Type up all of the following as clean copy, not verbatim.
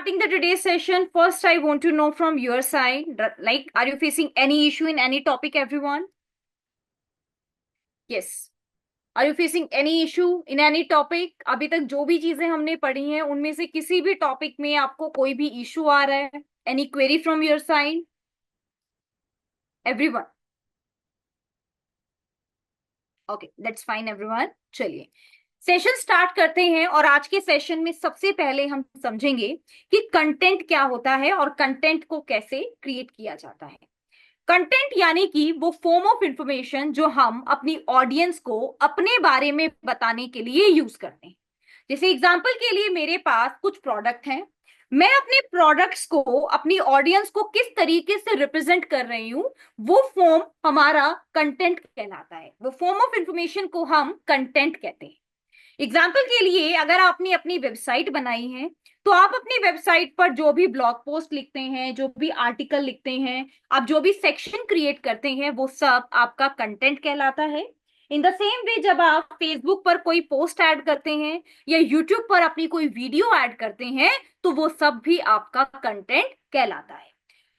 starting the today's session, first I want to know from your side, like, are you facing any issue in any topic, everyone? Yes. Are you facing any issue in any topic? अभी तक जो भी चीजें हमने पढ़ी हैं, उनमें से किसी भी टॉपिक में आपको कोई भी इशू आ रहा है? Any query from your side? Everyone. Okay, that's fine, everyone. चलिए सेशन स्टार्ट करते हैं। और आज के सेशन में सबसे पहले हम समझेंगे कि कंटेंट क्या होता है और कंटेंट को कैसे क्रिएट किया जाता है। कंटेंट यानी कि वो फॉर्म ऑफ इंफॉर्मेशन जो हम अपनी ऑडियंस को अपने बारे में बताने के लिए यूज करते हैं। जैसे एग्जांपल के लिए मेरे पास कुछ प्रोडक्ट हैं, मैं अपने प्रोडक्ट्स को अपनी ऑडियंस को किस तरीके से रिप्रेजेंट कर रही हूं, वो फॉर्म हमारा कंटेंट कहलाता है। वो फॉर्म ऑफ इंफॉर्मेशन को हम कंटेंट कहते हैं। एग्जाम्पल के लिए अगर आपने अपनी वेबसाइट बनाई है, तो आप अपनी वेबसाइट पर जो भी ब्लॉग पोस्ट लिखते हैं, जो भी आर्टिकल लिखते हैं, आप जो भी सेक्शन क्रिएट करते हैं, वो सब आपका कंटेंट कहलाता है। इन द सेम वे जब आप फेसबुक पर कोई पोस्ट ऐड करते हैं या यूट्यूब पर अपनी कोई वीडियो ऐड करते हैं, तो वो सब भी आपका कंटेंट कहलाता है।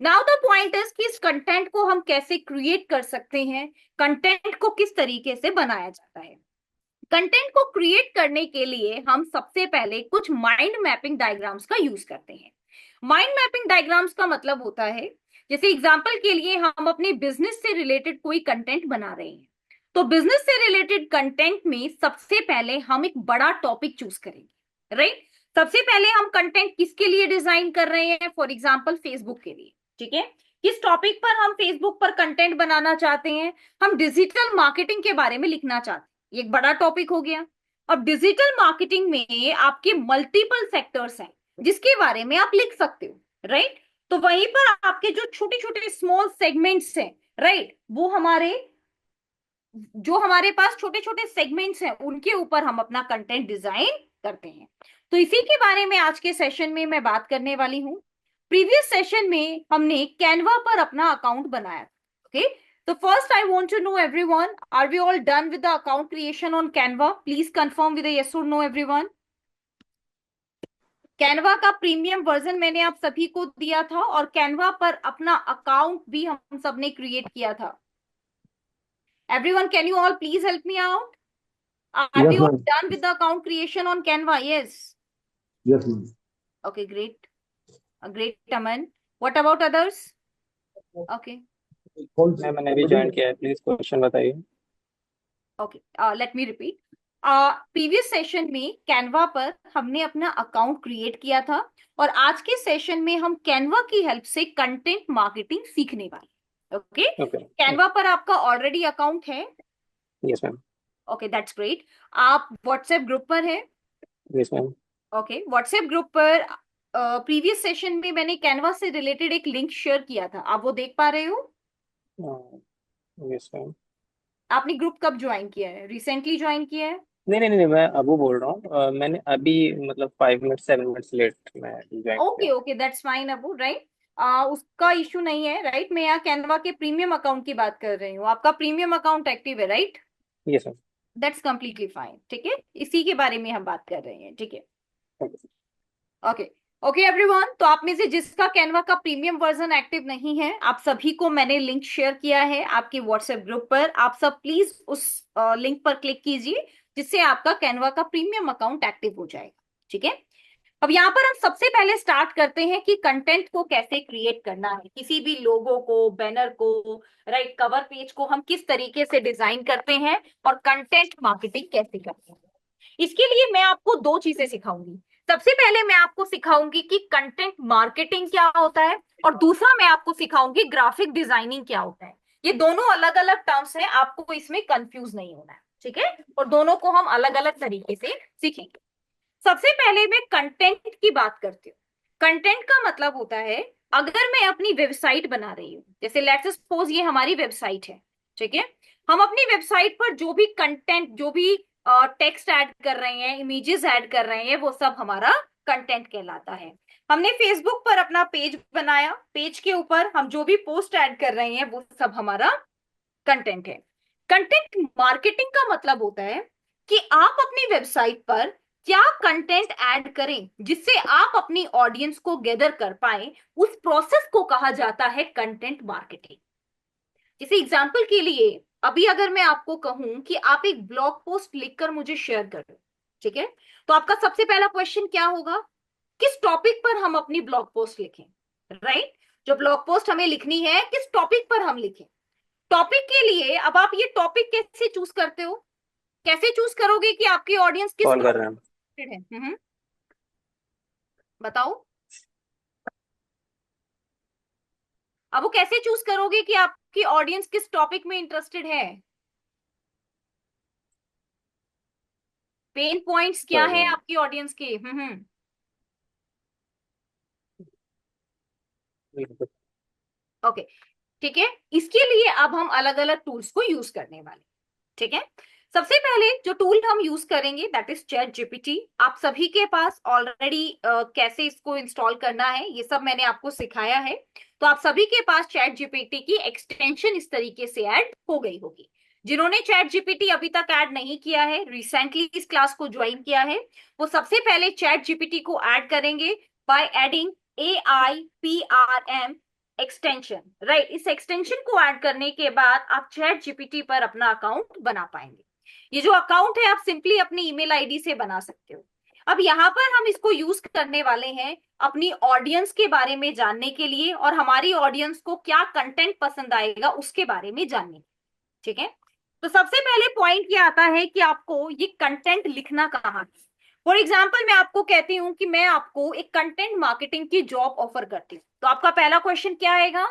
नाउ द पॉइंट इज कि इस कंटेंट को हम कैसे क्रिएट कर सकते हैं, कंटेंट को किस तरीके से बनाया जाता है। कंटेंट को क्रिएट करने के लिए हम सबसे पहले कुछ माइंड मैपिंग डायग्राम्स का यूज करते हैं। माइंड मैपिंग डायग्राम्स का मतलब होता है, जैसे एग्जांपल के लिए हम अपने बिजनेस से रिलेटेड कोई कंटेंट बना रहे हैं, तो बिजनेस से रिलेटेड कंटेंट में सबसे पहले हम एक बड़ा टॉपिक चूज करेंगे, राइट। सबसे पहले हम कंटेंट किसके लिए डिजाइन कर रहे हैं, फॉर एग्जाम्पल फेसबुक के लिए, ठीक है। किस टॉपिक पर हम फेसबुक पर कंटेंट बनाना चाहते हैं, हम डिजिटल मार्केटिंग के बारे में लिखना चाहते हैं, ये एक बड़ा टॉपिक हो गया। अब डिजिटल मार्केटिंग में आपके मल्टीपल सेक्टर्स हैं जिसके बारे में आप लिख सकते हो, राइट। तो वहीं पर आपके जो छोटे छोटे स्मॉल सेगमेंट्स हैं, राइट, वो हमारे पास छोटे छोटे सेगमेंट्स हैं, उनके ऊपर हम अपना कंटेंट डिजाइन करते हैं। तो इसी के बारे में आज के सेशन में मैं बात करने वाली हूं। प्रीवियस सेशन में हमने कैनवा पर अपना अकाउंट बनाया, okay. So first I want to know everyone, are we all done with the account creation on Canva? Please confirm with a yes or no everyone. Canva का premium version मैंने आप सभी को दिया था और Canva पर अपना अकाउंट भी हम सब ने क्रिएट किया था। Everyone, can you all please help me out? Are we Yes, all ma'am. done with the account creation on Canva? Yes. Yes, ma'am. Okay, great. Great, Aman. What about others? Okay. कौन सी मैंने भी join किया है, please question बताइए। Okay, let me repeat. Previous session में Canva पर हमने अपना अकाउंट क्रिएट किया था और आज के सेशन में हम कैनवा की हेल्प से कंटेंट मार्केटिंग सीखने वाले। ओके, कैनवा पर आपका ऑलरेडी अकाउंट है? Yes ma'am. Okay, that's great. आप व्हाट्सएप ग्रुप पर है? Yes ma'am. Okay, WhatsApp group पर प्रीवियस सेशन में मैंने कैनवा से रिलेटेड एक लिंक शेयर किया था, आप वो देख पा रहे हो? Yes ma'am. आपने ग्रुप कब ज्वाइन किया है, रिसेंटली ज्वाइन किया है? नहीं नहीं नहीं, मैं अबू बोल रहा हूँ। मैंने अभी मतलब 5 मिनट 7 मिनट्स लेट मैं ज्वाइन ओके किया। Okay, that's fine Abu, right. उसका इशू नहीं है, राइट। मैं यहाँ कैनवा के प्रीमियम अकाउंट की बात कर रही हूँ, आपका प्रीमियम अकाउंट एक्टिव है, right? Yes ma'am. That's completely fine, ठीक है, इसी के बारे में हम बात कर रहे हैं, ठीक है। ओके ओके एवरीवन, तो आप में से जिसका कैनवा का प्रीमियम वर्जन एक्टिव नहीं है, आप सभी को मैंने लिंक शेयर किया है आपके व्हाट्सएप ग्रुप पर। आप सब प्लीज उस लिंक पर क्लिक कीजिए जिससे आपका कैनवा का प्रीमियम अकाउंट एक्टिव हो जाएगा, ठीक है। अब यहाँ पर हम सबसे पहले स्टार्ट करते हैं कि कंटेंट को कैसे क्रिएट करना है, किसी भी लोगो को, बैनर को, राइट, कवर पेज को हम किस तरीके से डिजाइन करते हैं और कंटेंट मार्केटिंग कैसे करते हैं। इसके लिए मैं आपको दो चीजें सिखाऊंगी। सबसे पहले मैं आपको सिखाऊंगी कि कंटेंट मार्केटिंग क्या होता है और दूसरा मैं आपको सिखाऊंगी ग्राफिक डिजाइनिंग क्या होता है। ये दोनों अलग अलग टर्म्स हैं, आपको इसमें कंफ्यूज नहीं होना है, ठीक है, और दोनों को हम अलग अलग तरीके से सीखेंगे। सबसे पहले मैं कंटेंट की बात करती हूँ। कंटेंट का मतलब होता है, अगर मैं अपनी वेबसाइट बना रही हूँ, जैसे लेट्स सपोज ये हमारी वेबसाइट है, ठीक है। हम अपनी वेबसाइट पर जो भी कंटेंट, जो भी टेक्स्ट ऐड कर रहे हैं, इमेजेस ऐड कर रहे हैं, वो सब हमारा कंटेंट कहलाता है। हमने फेसबुक पर अपना पेज बनाया, पेज के ऊपर हम जो भी पोस्ट ऐड कर रहे हैं वो सब हमारा कंटेंट है। कंटेंट मार्केटिंग का मतलब होता है कि आप अपनी वेबसाइट पर क्या कंटेंट ऐड करें जिससे आप अपनी ऑडियंस को गैदर कर पाए, उस प्रोसेस को कहा जाता है कंटेंट मार्केटिंग। जैसे एग्जांपल के लिए, अभी अगर मैं आपको कहूं कि आप एक ब्लॉग पोस्ट लिखकर मुझे शेयर करो, ठीक है, तो आपका सबसे पहला क्वेश्चन क्या होगा, किस टॉपिक पर हम अपनी ब्लॉग पोस्ट लिखें, राइट। जो ब्लॉग पोस्ट हमें लिखनी है, किस टॉपिक पर हम लिखें। टॉपिक के लिए अब आप ये टॉपिक कैसे चूज करते हो, कैसे चूज करोगे कि आपकी ऑडियंस किस कॉल कर रहे हैं हम। टॉपिक है। बताओ। अब वो कैसे चूज करोगे कि आपकी ऑडियंस किस टॉपिक में इंटरेस्टेड है, पेन पॉइंट्स क्या है सर, आपकी ऑडियंस के। ओके, ठीक है। इसके लिए अब हम अलग अलग टूल्स को यूज करने वाले, ठीक है। सबसे पहले जो टूल हम यूज करेंगे दैट इज चैट जीपीटी। आप सभी के पास ऑलरेडी कैसे इसको इंस्टॉल करना है ये सब मैंने आपको सिखाया है, तो आप सभी के पास चैट जीपीटी की एक्सटेंशन इस तरीके से ऐड हो गई होगी। जिन्होंने चैट जीपीटी अभी तक ऐड नहीं किया है, रिसेंटली इस क्लास को ज्वाइन किया है, वो सबसे पहले चैट जीपीटी को ऐड करेंगे by adding AIPRM extension, right. इस एक्सटेंशन को ऐड करने के बाद आप चैट जीपीटी पर अपना अकाउंट बना पाएंगे। ये जो अकाउंट है आप सिंपली अपनी ईमेल आईडी से बना सकते हो। अब यहाँ पर हम इसको यूज करने वाले हैं अपनी ऑडियंस के बारे में जानने के लिए, और हमारी ऑडियंस को क्या कंटेंट पसंद आएगा उसके बारे में जानने के लिए, ठीक है। तो सबसे पहले पॉइंट ये आता है कि आपको ये कंटेंट लिखना कहाँ है। फॉर एग्जाम्पल मैं आपको कहती हूँ कि मैं आपको एक कंटेंट मार्केटिंग की जॉब ऑफर करती हूँ, तो आपका पहला क्वेश्चन क्या आएगा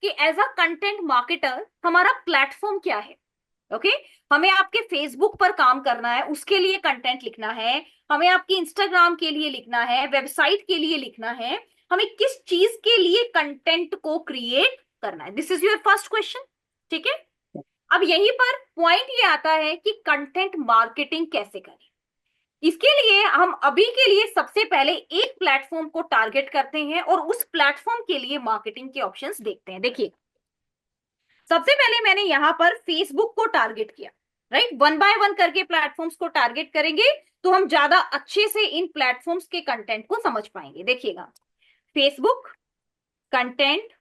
कि एज अ कंटेंट मार्केटर हमारा प्लेटफॉर्म क्या है। ओके हमें आपके फेसबुक पर काम करना है, उसके लिए कंटेंट लिखना है, हमें आपकी इंस्टाग्राम के लिए लिखना है, वेबसाइट के लिए लिखना है, हमें किस चीज के लिए कंटेंट को क्रिएट करना है। This is your first question, ठीक है। अब यहीं पर पॉइंट ये आता है कि कंटेंट मार्केटिंग कैसे करें। इसके लिए हम अभी के लिए सबसे पहले एक प्लेटफॉर्म को टारगेट करते हैं और उस प्लेटफॉर्म के लिए मार्केटिंग के ऑप्शंस देखते हैं। देखिए, सबसे पहले मैंने यहां पर फेसबुक को टारगेट किया, राइट। वन बाय वन करके प्लेटफॉर्म्स को टारगेट करेंगे तो हम ज्यादा अच्छे से इन प्लेटफॉर्म्स के कंटेंट को समझ पाएंगे। देखिएगा, Facebook content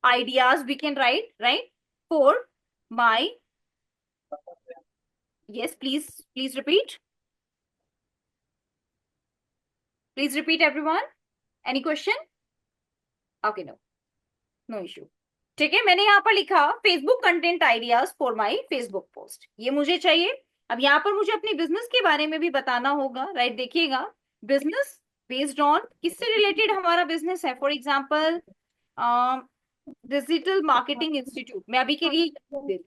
ideas we can write, write, for my, yes please, please repeat, please repeat everyone, any question. Okay, no, no issue, ठीक है। मैंने यहाँ पर लिखा Facebook content ideas for my Facebook post, ये मुझे चाहिए। अब यहाँ पर मुझे अपनी बिजनेस के बारे में भी बताना होगा, राइट। देखिएगा, बिजनेस बेस्ड ऑन किससे रिलेटेड हमारा बिजनेस है। For example digital marketing institute, मैं अभी के लिए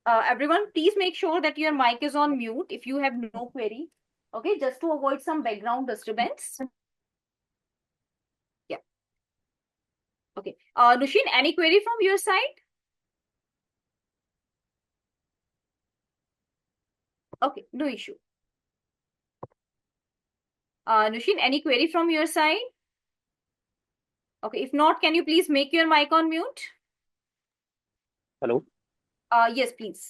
everyone please make sure that your mic is on mute if you have no query, okay, just to avoid some background disturbance. Yeah, okay. Nushin, any query from your side? Okay, no issue. Nushin, any query from your side? Okay, if not, can you please make your mic on mute? Hello. Yes, please.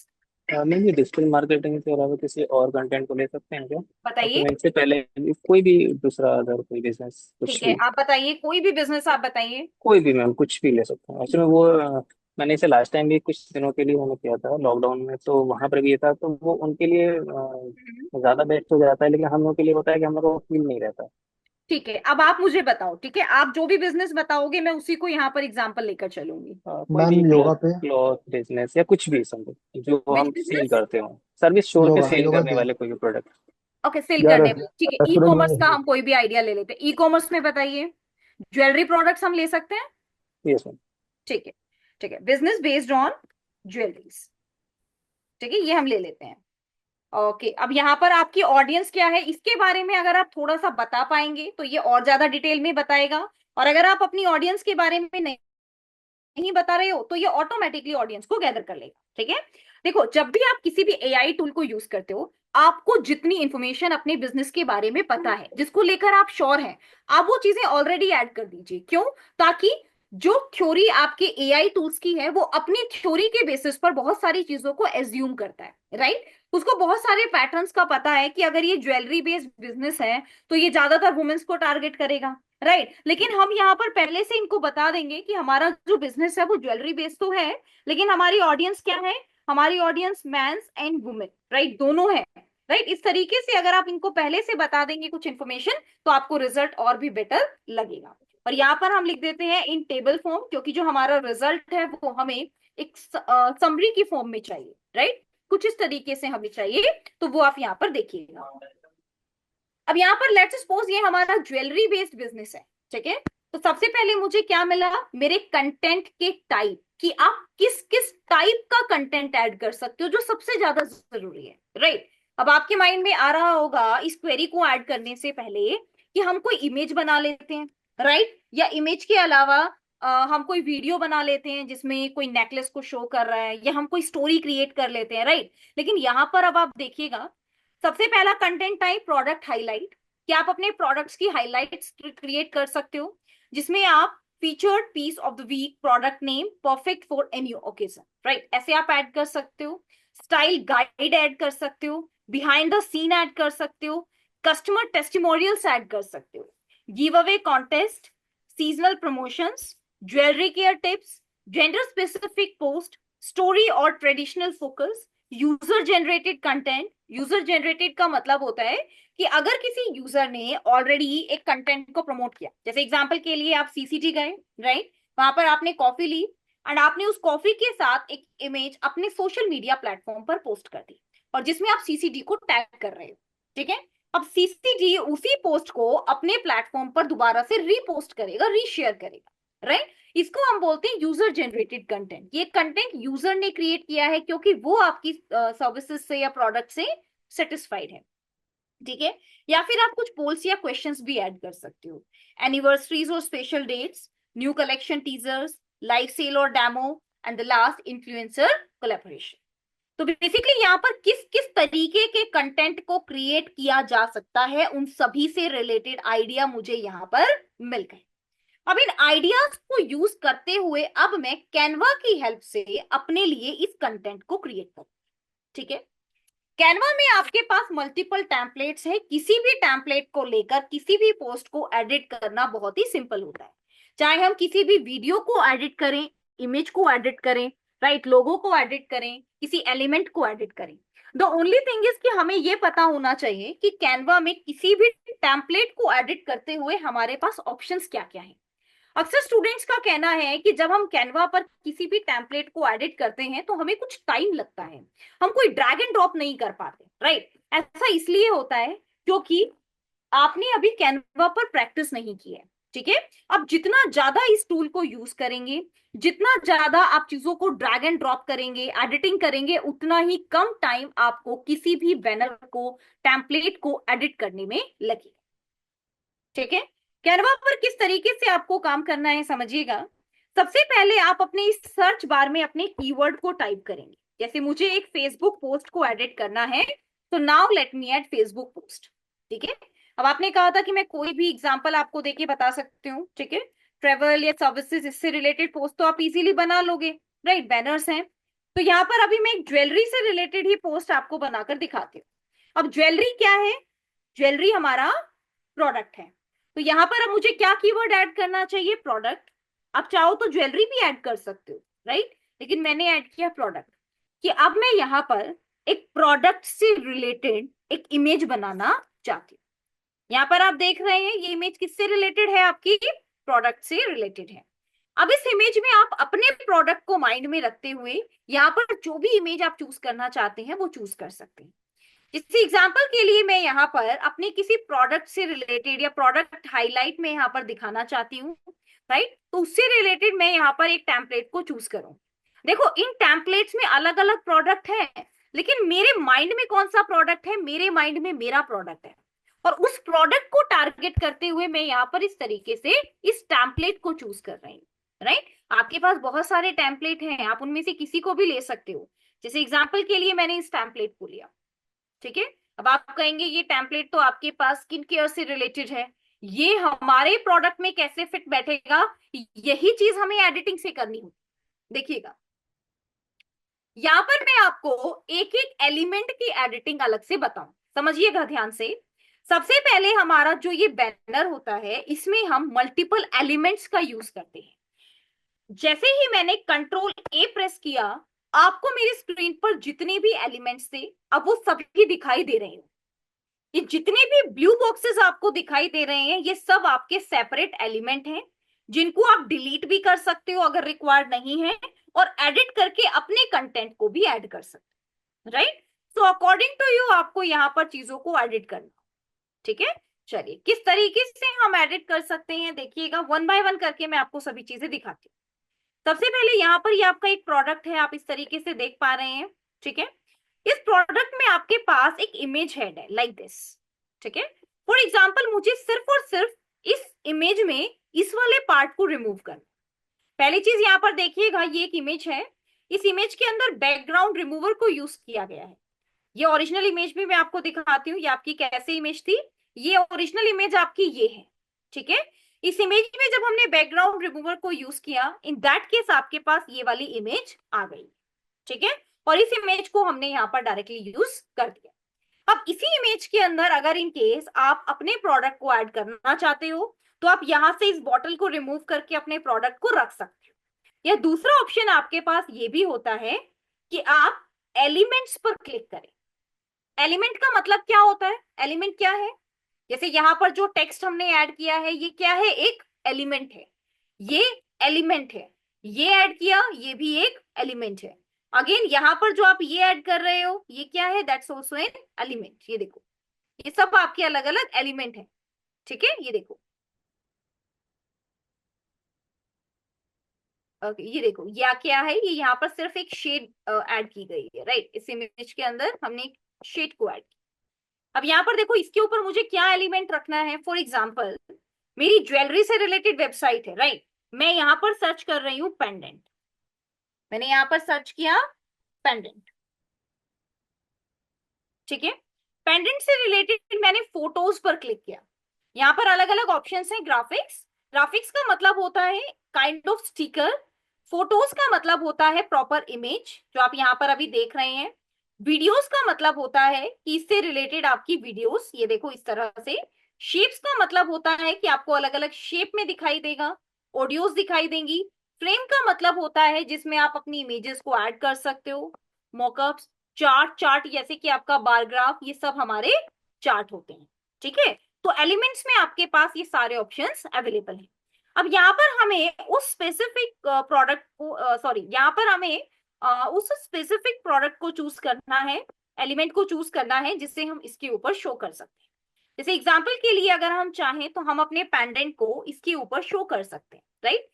Ma'am, ये digital marketing के अलावा किसी और content को ले सकते हैं क्या? ताकि बताइए। मैं इससे पहले कोई भी दूसरा, अगर कोई बिजनेस ठीक कुछ है, भी, आप बताइए, कोई भी बिजनेस आप बताइए। कोई भी मैम कुछ भी ले सकता हूँ एक्चुअली। वो मैंने इसे लास्ट टाइम भी कुछ दिनों के लिए मैंने किया था लॉकडाउन में, तो वहां पर भी ये था, तो वो उनके लिए हम्म। ज्यादा बेस्ट हो जाता है, लेकिन हम लोग के लिए होता है कि हम लोग को फील नहीं रहता। ठीक है, अब आप मुझे बताओ, ठीक है, आप जो भी बिजनेस बताओगे मैं उसी को यहाँ पर एग्जांपल लेकर चलूंगी। कोई भी मैम क्लॉथ योगा पे, क्लॉथ बिजनेस या कुछ भी समथिंग जो विच हम सेल बिजनेस? करते हो, सर्विस छोड़ के योगा सेल योगा करने पे। वाले कोई भी प्रोडक्ट। ओके, सेल यार करने वाले, ठीक है। ई रेस्टोरेंट कॉमर्स का में। हम कोई भी आइडिया ले लेते हैं। ई कॉमर्स में बताइए, ज्वेलरी प्रोडक्ट्स हम ले सकते हैं, यस मैम। ठीक है। ठीक है, बिजनेस बेस्ड ऑन ज्वेलरीज, ठीक है, ये हम ले लेते हैं। ओके, अब यहाँ पर आपकी ऑडियंस क्या है इसके बारे में अगर आप थोड़ा सा बता पाएंगे तो ये और ज्यादा डिटेल में बताएगा, और अगर आप अपनी ऑडियंस के बारे में नहीं बता रहे हो तो ये ऑटोमेटिकली ऑडियंस को गैदर कर लेगा, ठीक है। देखो, जब भी आप किसी भी एआई टूल को यूज करते हो, आपको जितनी इंफॉर्मेशन अपने बिजनेस के बारे में पता है, जिसको लेकर आप श्योर हैं, आप वो चीजें ऑलरेडी ऐड कर दीजिए। क्यों? ताकि जो थ्योरी आपके एआई टूल्स की है वो अपनी थ्योरी के बेसिस पर बहुत सारी चीजों को एज्यूम करता है, राइट। उसको बहुत सारे पैटर्न्स का पता है कि अगर ये ज्वेलरी बेस्ड बिजनेस है तो ये ज्यादातर वुमेन्स को टारगेट करेगा, राइट। लेकिन हम यहाँ पर पहले से इनको बता देंगे कि हमारा जो बिजनेस है वो ज्वेलरी बेस्ड तो है, लेकिन हमारी ऑडियंस क्या है, हमारी audience men's and women, right, दोनों है, राइट। इस तरीके से अगर आप इनको पहले से बता देंगे कुछ इन्फॉर्मेशन तो आपको रिजल्ट और भी बेटर लगेगा। और यहाँ पर हम लिख देते हैं इन टेबल फॉर्म, क्योंकि जो हमारा रिजल्ट है वो हमें एक समरी की फॉर्म में चाहिए, राइट। कुछ इस तरीके से हमें चाहिए, तो वो आप यहाँ पर देखिएगा। अब यहाँ पर लेट्स सपोज ये हमारा ज्वेलरी बेस्ड बिजनेस है, ठीक है। तो सबसे पहले मुझे क्या मिला, मेरे कंटेंट के टाइप, कि आप किस किस टाइप का कंटेंट ऐड कर सकते हो जो सबसे ज्यादा जरूरी है, राइट। अब आपके माइंड में आ रहा होगा इस क्वेरी को ऐड करने से पहले कि हम कोई इमेज बना लेते हैं, राइट, या इमेज के अलावा हम कोई वीडियो बना लेते हैं जिसमें कोई नेकलेस को शो कर रहा है, या हम कोई स्टोरी क्रिएट कर लेते हैं, राइट। लेकिन यहाँ पर अब आप देखिएगा, सबसे पहला कंटेंट टाइप प्रोडक्ट हाईलाइट, कि आप अपने प्रोडक्ट्स की हाईलाइट्स क्रिएट कर सकते हो, जिसमें आप featured piece of the week, product name, perfect for any occasion, right, ऐसे आप ऐड कर सकते हो। स्टाइल गाइड ऐड कर सकते हो, बिहाइंड द सीन ऐड कर सकते हो, कस्टमर टेस्टिमोनियल्स ऐड कर सकते हो, giveaway contest, seasonal promotions, jewellery care tips, gender specific post, story और traditional focus, user generated content. User generated का मतलब होता है कि अगर किसी यूजर ने ऑलरेडी एक कंटेंट को प्रमोट किया, जैसे एग्जांपल के लिए आप सीसीटी गए, राइट, वहां पर आपने कॉफी ली एंड आपने उस कॉफी के साथ एक इमेज अपने सोशल मीडिया प्लेटफॉर्म पर पोस्ट कर दी, और जिसमें आप सीसीटी को टैग कर रहे हो, ठीक है। अब सीसीटी उसी पोस्ट को अपने प्लेटफॉर्म पर दोबारा से रीपोस्ट करेगा, रीशेयर करेगा, राइट। इसको हम बोलते हैं यूजर जनरेटेड कंटेंट। ये कंटेंट यूजर ने क्रिएट किया है क्योंकि वो आपकी सर्विसेज से या प्रोडक्ट से सेटिस्फाइड है, ठीक है। या फिर आप कुछ पोल्स या क्वेश्चंस भी ऐड कर सकते हो, एनिवर्सरीज और special dates, new collection teasers, live sale और demo, and the last influencer collaboration. तो बेसिकली यहाँ पर किस किस तरीके के कंटेंट को क्रिएट किया जा सकता है, उन सभी से रिलेटेड आइडिया मुझे यहाँ पर मिल गए। अब इन आइडियाज को यूज करते हुए अब मैं कैनवा की हेल्प से अपने लिए इस कंटेंट को क्रिएट करूँ, ठीक है। कैनवा में आपके पास मल्टीपल टेम्पलेट्स है, किसी भी टेम्पलेट को लेकर किसी भी पोस्ट को एडिट करना बहुत ही सिंपल होता है। चाहे हम किसी भी वीडियो को एडिट करें, इमेज को एडिट करें, राइट, लोगो को एडिट करें, किसी एलिमेंट को एडिट करें, द ओनली थिंग इज कि हमें यह पता होना चाहिए कि कैनवा में किसी भी टेम्पलेट को एडिट करते हुए हमारे पास ऑप्शंस क्या क्या है। अक्सर स्टूडेंट्स का कहना है कि जब हम कैनवा पर किसी भी टेम्पलेट को एडिट करते हैं तो हमें कुछ टाइम लगता है, हम कोई ड्रैग एंड ड्रॉप नहीं कर पाते, राइट। ऐसा इसलिए होता है क्योंकि आपने अभी कैनवा पर प्रैक्टिस नहीं की है, ठीक है। अब जितना ज्यादा इस टूल को यूज करेंगे, जितना ज्यादा आप चीजों को ड्रैग एंड ड्रॉप करेंगे, एडिटिंग करेंगे, उतना ही कम टाइम आपको किसी भी बैनर को, टेम्पलेट को एडिट करने में लगेगा, ठीक है। कैनवा पर किस तरीके से आपको काम करना है समझिएगा। सबसे पहले आप अपने इस सर्च बार में अपने कीवर्ड को टाइप करेंगे। जैसे मुझे एक फेसबुक पोस्ट को एडिट करना है, तो now let me add Facebook post, ठीक है। अब आपने कहा था कि मैं कोई भी एग्जांपल आपको देके बता सकती हूँ, ठीक है। ट्रेवल या सर्विसेज, इससे रिलेटेड पोस्ट तो आप इजीली बना लोगे, राइट, बैनर्स हैं। तो यहाँ पर अभी मैं एक ज्वेलरी से रिलेटेड ही पोस्ट आपको बनाकर दिखाती हूँ। अब ज्वेलरी क्या है, ज्वेलरी हमारा प्रोडक्ट है, तो यहाँ पर अब मुझे क्या कीवर्ड ऐड करना चाहिए, प्रोडक्ट। आप चाहो तो ज्वेलरी भी ऐड कर सकते हो, राइट, लेकिन मैंने ऐड किया प्रोडक्ट, कि अब मैं यहाँ पर एक प्रोडक्ट से रिलेटेड एक इमेज बनाना चाहती हूँ। यहाँ पर आप देख रहे हैं ये इमेज किससे रिलेटेड है, आपकी प्रोडक्ट से रिलेटेड है। अब इस इमेज में आप अपने प्रोडक्ट को माइंड में रखते हुए यहाँ पर जो भी इमेज आप चूज करना चाहते हैं वो चूज कर सकते हैं। इसी एग्जाम्पल के लिए मैं यहाँ पर अपने किसी प्रोडक्ट से रिलेटेड या प्रोडक्ट हाईलाइट में यहाँ पर दिखाना चाहती हूँ, राइट, तो उससे रिलेटेड मैं यहाँ पर एक टेम्पलेट को चूज करूँ। देखो इन टेम्पलेट्स में अलग अलग प्रोडक्ट है, लेकिन मेरे माइंड में कौन सा प्रोडक्ट है, मेरे माइंड में मेरा प्रोडक्ट है, और उस प्रोडक्ट को टारगेट करते हुए मैं यहाँ पर इस तरीके से इस टेम्पलेट को चूज कर रही हूँ, राइट। आपके पास बहुत सारे टेम्पलेट हैं, आप उनमें से किसी को भी ले सकते हो। जैसे एग्जाम्पल के लिए मैंने इस टेम्पलेट को लिया, ठीक है। अब आप कहेंगे ये टेम्पलेट तो आपके पास स्किन केयर से रिलेटेड है, ये हमारे प्रोडक्ट में कैसे फिट बैठेगा, यही चीज हमें एडिटिंग से करनी होगी। देखिएगा, यहां पर मैं आपको एक एक एलिमेंट की एडिटिंग अलग से बताऊं, समझिएगा ध्यान से। सबसे पहले हमारा जो ये बैनर होता है, इसमें हम मल्टीपल एलिमेंट्स का यूज करते हैं। जैसे ही मैंने कंट्रोल ए प्रेस किया, आपको मेरी स्क्रीन पर जितने भी एलिमेंट्स थे, अब वो सभी दिखाई दे रहे हैं। ये जितने भी ब्लू बॉक्सेस आपको दिखाई दे रहे हैं, ये सब आपके सेपरेट एलिमेंट हैं, जिनको आप डिलीट भी कर सकते हो अगर रिक्वायर्ड नहीं है, और एडिट करके अपने कंटेंट को भी ऐड कर सकते हो, right. So according to you आपको यहाँ पर चीजों को एडिट करना, ठीक है। चलिए, किस तरीके से हम एडिट कर सकते हैं देखिएगा, वन बाय वन करके मैं आपको सभी चीजें दिखाती हूँ। सबसे पहले यहाँ पर ये आपका एक प्रोडक्ट है, आप इस तरीके से देख पा रहे हैं, ठीक है। इस प्रोडक्ट में आपके पास एक इमेज हेड है लाइक दिस, ठीक है। फॉर एग्जांपल मुझे सिर्फ और सिर्फ इस इमेज में इस वाले पार्ट को रिमूव करना। पहली चीज यहाँ पर देखिएगा, ये एक इमेज है, इस इमेज के अंदर बैकग्राउंड रिमूवर को यूज किया गया है। ये ओरिजिनल इमेज भी मैं आपको दिखाती हूँ, ये आपकी कैसे इमेज थी, ये ओरिजिनल इमेज आपकी ये है, ठीक है। इस इमेज में जब हमने बैकग्राउंड रिमूवर को यूज किया, इन दैट केस आपके पास ये वाली इमेज आ गई, ठीक है। और इस इमेज को हमने यहाँ पर डायरेक्टली यूज कर दिया। अब इसी इमेज के अंदर अगर इन केस आप अपने प्रोडक्ट को ऐड करना चाहते हो, तो आप यहाँ से इस बॉटल को रिमूव करके अपने प्रोडक्ट को रख सकते हो। या दूसरा ऑप्शन आपके पास ये भी होता है कि आप एलिमेंट्स पर क्लिक करें। एलिमेंट का मतलब क्या होता है, एलिमेंट क्या है, जैसे यहाँ पर जो टेक्स्ट हमने ऐड किया है, ये क्या है, एक एलिमेंट है, ये एलिमेंट है, ये ऐड किया, ये भी एक एलिमेंट है। अगेन यहाँ पर जो आप ये ऐड कर रहे हो, ये क्या है, दैट्स आल्सो एन एलिमेंट। ये देखो, ये सब आपके अलग अलग एलिमेंट है, ठीक है। ये देखो, ये देखो, या क्या है, ये यहाँ पर सिर्फ एक शेड ऐड की गई है, राइट। इस इमेज के अंदर हमने एक शेड को ऐड किया। अब यहाँ पर देखो, इसके ऊपर मुझे क्या एलिमेंट रखना है, फॉर एग्जाम्पल मेरी ज्वेलरी से रिलेटेड वेबसाइट है, राइट। मैं यहाँ पर सर्च कर रही हूँ पेंडेंट, मैंने यहाँ पर सर्च किया पेंडेंट, ठीक है। पेंडेंट से रिलेटेड मैंने फोटोज पर क्लिक किया, यहाँ पर अलग अलग ऑप्शंस हैं। ग्राफिक्स, ग्राफिक्स का मतलब होता है काइंड ऑफ स्टिकर, फोटोज का मतलब होता है प्रॉपर इमेज जो आप यहाँ पर अभी देख रहे हैं, वीडियोस का मतलब होता है कि इससे रिलेटेड आपकी वीडियोस, ये देखो इस तरह से। शेप्स का मतलब होता है कि आपको अलग अलग शेप में दिखाई देगा, ऑडियोज दिखाई देंगी। फ्रेम का मतलब होता है जिसमें आप अपनी इमेजेस को ऐड कर सकते हो। मॉकअप्स, चार्ट, चार्ट जैसे कि आपका बार ग्राफ, ये सब हमारे चार्ट होते हैं, ठीक है। तो एलिमेंट्स में आपके पास ये सारे ऑप्शंस अवेलेबल हैं। अब यहाँ पर हमें उस स्पेसिफिक प्रोडक्ट को, सॉरी, यहाँ पर हमें उस स्पेसिफिक प्रोडक्ट को चूज करना है, एलिमेंट को चूज करना है जिससे हम इसके ऊपर शो कर सकते हैं। जैसे एग्जाम्पल के लिए अगर हम चाहें तो हम अपने पेंडेंट को इसके ऊपर शो कर सकते हैं, राइट।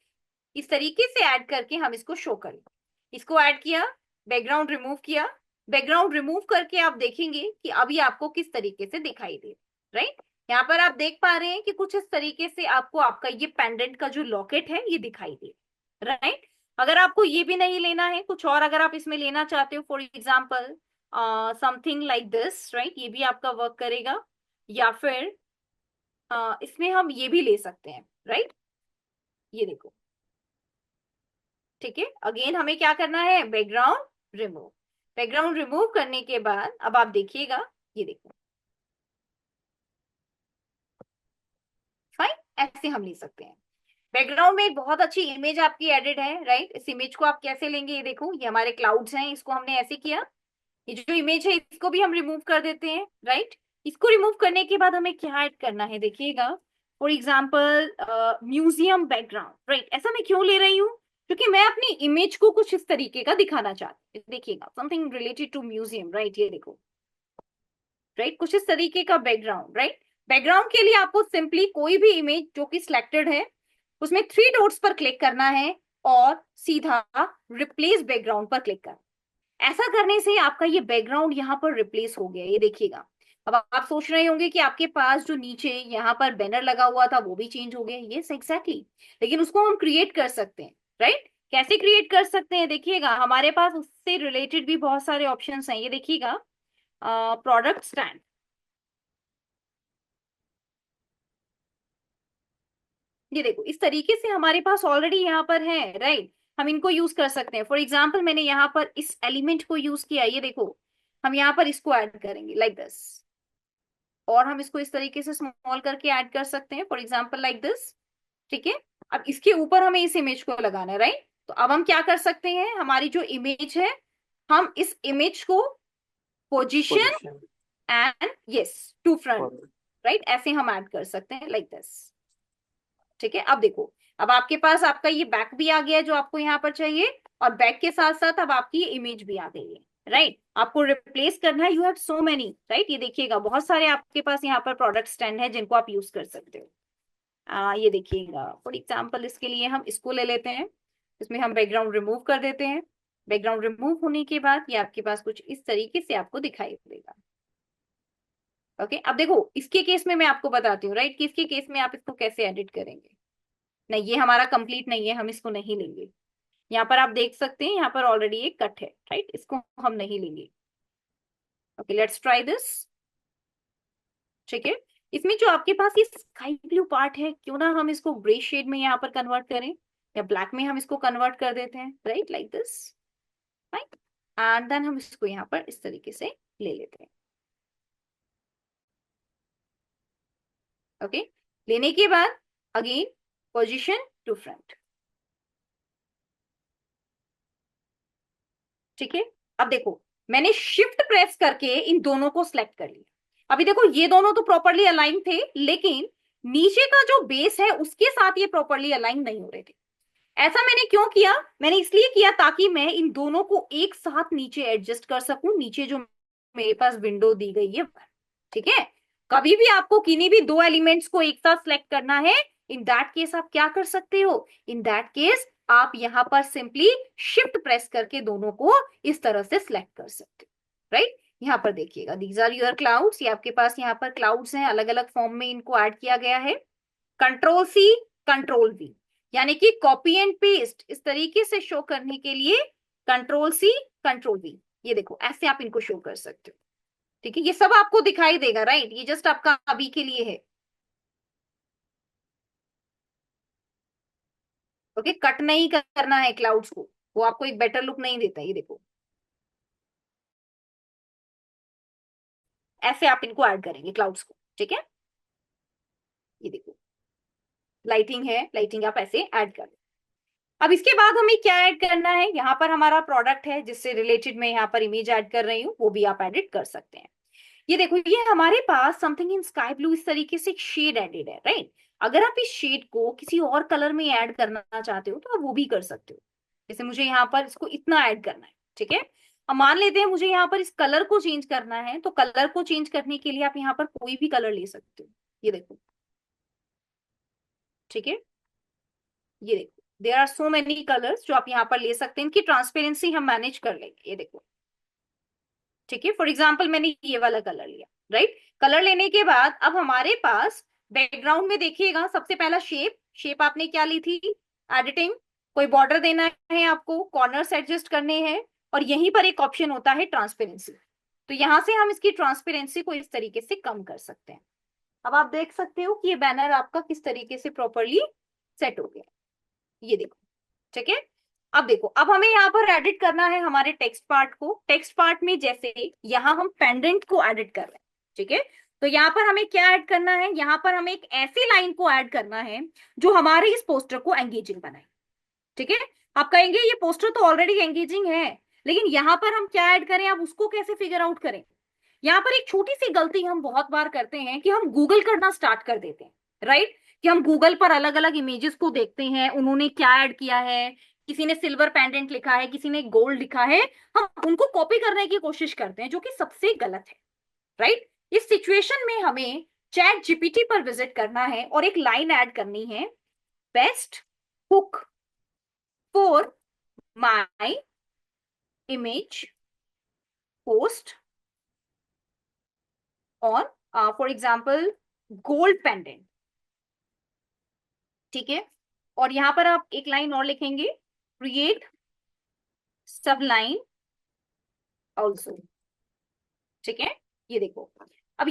इस तरीके से ऐड करके हम इसको शो करें। इसको ऐड किया, बैकग्राउंड रिमूव किया, बैकग्राउंड रिमूव करके आप देखेंगे कि अभी आपको किस तरीके से दिखाई दे, राइट। यहाँ पर आप देख पा रहे हैं कि कुछ इस तरीके से आपको आपका ये पेंडेंट का जो लॉकेट है ये दिखाई दे, राइट। अगर आपको ये भी नहीं लेना है, कुछ और अगर आप इसमें लेना चाहते हो, for example something like this, right, ये भी आपका वर्क करेगा। या फिर इसमें हम ये भी ले सकते हैं, राइट। ये देखो, ठीक है। अगेन हमें क्या करना है, बैकग्राउंड रिमूव। बैकग्राउंड रिमूव करने के बाद अब आप देखिएगा, ये देखो, फाइन, ऐसे हम ले सकते हैं। बैकग्राउंड में एक बहुत अच्छी इमेज आपकी एडिट है, राइट। इस इमेज को आप कैसे लेंगे, ये देखो, ये हमारे क्लाउड्स हैं, इसको हमने ऐसे किया। ये जो इमेज है इसको भी हम रिमूव कर देते हैं, राइट। इसको रिमूव करने के बाद हमें क्या ऐड करना है देखिएगा, for example museum background, right. ऐसा मैं क्यों ले रही हूँ, क्योंकि मैं अपनी इमेज को कुछ इस तरीके का दिखाना चाहती हूँ। देखिएगा, something related to museum, right, ये देखो, राइट, कुछ इस तरीके का बैकग्राउंड, राइट। बैकग्राउंड के लिए आपको सिंपली कोई भी इमेज जो कि सिलेक्टेड है उसमें थ्री डॉट्स पर क्लिक करना है और सीधा रिप्लेस बैकग्राउंड पर क्लिक करना। ऐसा करने से आपका ये बैकग्राउंड यहाँ पर रिप्लेस हो गया, ये देखिएगा। अब आप सोच रहे होंगे कि आपके पास जो नीचे यहाँ पर बैनर लगा हुआ था वो भी चेंज हो गया, यस एग्जैक्टली। लेकिन उसको हम क्रिएट कर सकते हैं, राइट। कैसे क्रिएट कर सकते हैं देखिएगा, हमारे पास उससे रिलेटेड भी बहुत सारे ऑप्शंस हैं, ये देखिएगा। प्रोडक्ट स्टैंड, ये देखो इस तरीके से हमारे पास ऑलरेडी यहाँ पर है, राइट। हम इनको यूज कर सकते हैं। फॉर एग्जाम्पल मैंने यहाँ पर इस एलिमेंट को यूज किया, ये देखो हम यहाँ पर इसको ऐड करेंगे लाइक दिस, और हम इसको इस तरीके से स्मॉल करके ऐड कर सकते हैं, फॉर एग्जाम्पल लाइक दिस। ठीक है, अब इसके ऊपर हमें इस इमेज को लगाना है, राइट। तो अब हम क्या कर सकते हैं, हमारी जो इमेज है, हम इस इमेज को position position and yes to front, forward. Right, ऐसे हम ऐड कर सकते हैं लाइक दिस। ठीक है, अब देखो अब आपके पास आपका ये बैक भी आ गया है जो आपको यहाँ पर चाहिए, और बैक के साथ साथ अब आपकी इमेज भी आ गई है, राइट। आपको रिप्लेस करना है, you have so many, right. ये देखिएगा बहुत सारे आपके पास यहाँ पर प्रोडक्ट स्टैंड है जिनको आप यूज कर सकते हो। ये देखिएगा फॉर एग्जाम्पल इसके लिए हम इसको ले लेते हैं, इसमें हम बैकग्राउंड रिमूव कर देते हैं। बैकग्राउंड रिमूव होने के बाद ये आपके पास कुछ इस तरीके से आपको दिखाई देगा। ओके, अब देखो इसके केस में मैं आपको बताती हूँ, राइट, कि इसके केस में आप इसको कैसे एडिट करेंगे। नहीं, ये हमारा कंप्लीट नहीं है, हम इसको नहीं लेंगे। यहाँ पर आप देख सकते हैं यहाँ पर ऑलरेडी एक कट है, राइट, इसको हम नहीं लेंगे। Okay, let's try this. ठीक है, इसमें जो आपके पास ये स्काई ब्लू पार्ट है, क्यों ना हम इसको ग्रे शेड में यहाँ पर कन्वर्ट करें, या ब्लैक में हम इसको कन्वर्ट कर देते हैं, right, like this, right. And then हम इसको यहाँ पर इस तरीके से ले लेते हैं। ओके, लेने के बाद अगेन पोजीशन टू फ्रंट। ठीक है, अब देखो मैंने शिफ्ट प्रेस करके इन दोनों को सिलेक्ट कर लिया। अभी देखो ये दोनों तो प्रॉपरली अलाइन थे, लेकिन नीचे का जो बेस है उसके साथ ये प्रॉपरली अलाइन नहीं हो रहे थे। ऐसा मैंने क्यों किया, मैंने इसलिए किया ताकि मैं इन दोनों को एक साथ नीचे एडजस्ट कर सकूं, नीचे जो मेरे पास विंडो दी गई है। ठीक है, कभी भी आपको किन्हीं भी दो एलिमेंट्स को एक साथ सिलेक्ट करना है, इन दैट केस आप क्या कर सकते हो, इन दैट केस आप यहां पर सिंपली शिफ्ट प्रेस करके दोनों को इस तरह से सिलेक्ट कर सकते हो, राइट। यहाँ पर देखिएगा दीज आर योर क्लाउड्स, ये आपके पास यहाँ पर क्लाउड्स हैं, अलग अलग फॉर्म में इनको ऐड किया गया है। कंट्रोल सी कंट्रोल वी, यानी कि कॉपी एंड पेस्ट इस तरीके से शो करने के लिए कंट्रोल सी कंट्रोल वी, ये देखो ऐसे आप इनको शो कर सकते हो। ठीक है, ये सब आपको दिखाई देगा, राइट, ये जस्ट आपका अभी के लिए है। ओके, कट नहीं करना है क्लाउड्स को, वो आपको एक बेटर लुक नहीं देता, ये देखो ऐसे आप इनको ऐड करेंगे क्लाउड्स को। ठीक है, ये देखो लाइटिंग है, लाइटिंग आप ऐसे ऐड कर। अब इसके बाद हमें क्या ऐड करना है, यहाँ पर हमारा प्रोडक्ट है जिससे रिलेटेड मैं यहाँ पर इमेज ऐड कर रही हूँ, वो भी आप एडिट कर सकते हैं। ये देखो ये हमारे पास समथिंग इन स्काई ब्लू इस तरीके से एक शेड एडेड है, राइट। अगर आप इस शेड को किसी और कलर में ऐड करना चाहते हो तो आप वो भी कर सकते हो। जैसे मुझे यहाँ पर इसको इतना ऐड करना है, ठीक है। अब मान लेते हैं मुझे यहाँ पर इस कलर को चेंज करना है, तो कलर को चेंज करने के लिए आप यहाँ पर कोई भी कलर ले सकते हो, ये देखो। ठीक है, ये देखो there are so many colours जो आप यहाँ पर ले सकते हैं, इनकी ट्रांसपेरेंसी हम मैनेज कर लेंगे, ये देखो। ठीक है, फॉर एग्जाम्पल मैंने ये वाला कलर लिया, राइट। कलर लेने के बाद अब हमारे पास बैकग्राउंड में देखिएगा सबसे पहला शेप, शेप आपने क्या ली थी, एडिटिंग, कोई बॉर्डर देना है आपको, कॉर्नर्स एडजस्ट करने हैं, और यहीं पर एक ऑप्शन होता है ट्रांसपेरेंसी। तो यहां से हम इसकी ट्रांसपेरेंसी को इस तरीके से कम कर सकते हैं। अब आप देख सकते हो कि ये बैनर आपका किस तरीके से प्रॉपरली सेट हो गया, ये देखो। ठीक है, अब देखो अब हमें यहाँ पर एडिट करना है हमारे टेक्स्ट पार्ट को। टेक्स्ट पार्ट में जैसे यहाँ हम पेंडेंट को एडिट कर रहे हैं, ठीक है। तो यहाँ पर हमें क्या ऐड करना है, यहाँ पर हमें एक ऐसी लाइन को ऐड करना है जो हमारे इस पोस्टर को एंगेजिंग बनाए। ठीक है, आप कहेंगे ये पोस्टर तो ऑलरेडी एंगेजिंग है, लेकिन यहाँ पर हम क्या ऐड करें, आप उसको कैसे फिगर आउट करें। यहाँ पर एक छोटी सी गलती हम बहुत बार करते हैं कि हम गूगल करना स्टार्ट कर देते हैं, राइट। कि हम गूगल पर अलग अलग इमेजेस को देखते हैं, उन्होंने क्या ऐड किया है, किसी ने सिल्वर पेंडेंट लिखा है, किसी ने गोल्ड लिखा है, हम उनको कॉपी करने की कोशिश करते हैं जो कि सबसे गलत है, राइट। इस सिचुएशन में हमें चैट जीपीटी पर विजिट करना है और एक लाइन ऐड करनी है, best hook for my image post on for example gold pendant. ठीक है, और यहां पर आप एक लाइन और लिखेंगे, क्रिएट सब लाइन ऑल्सो। ठीक है, ये देखो अब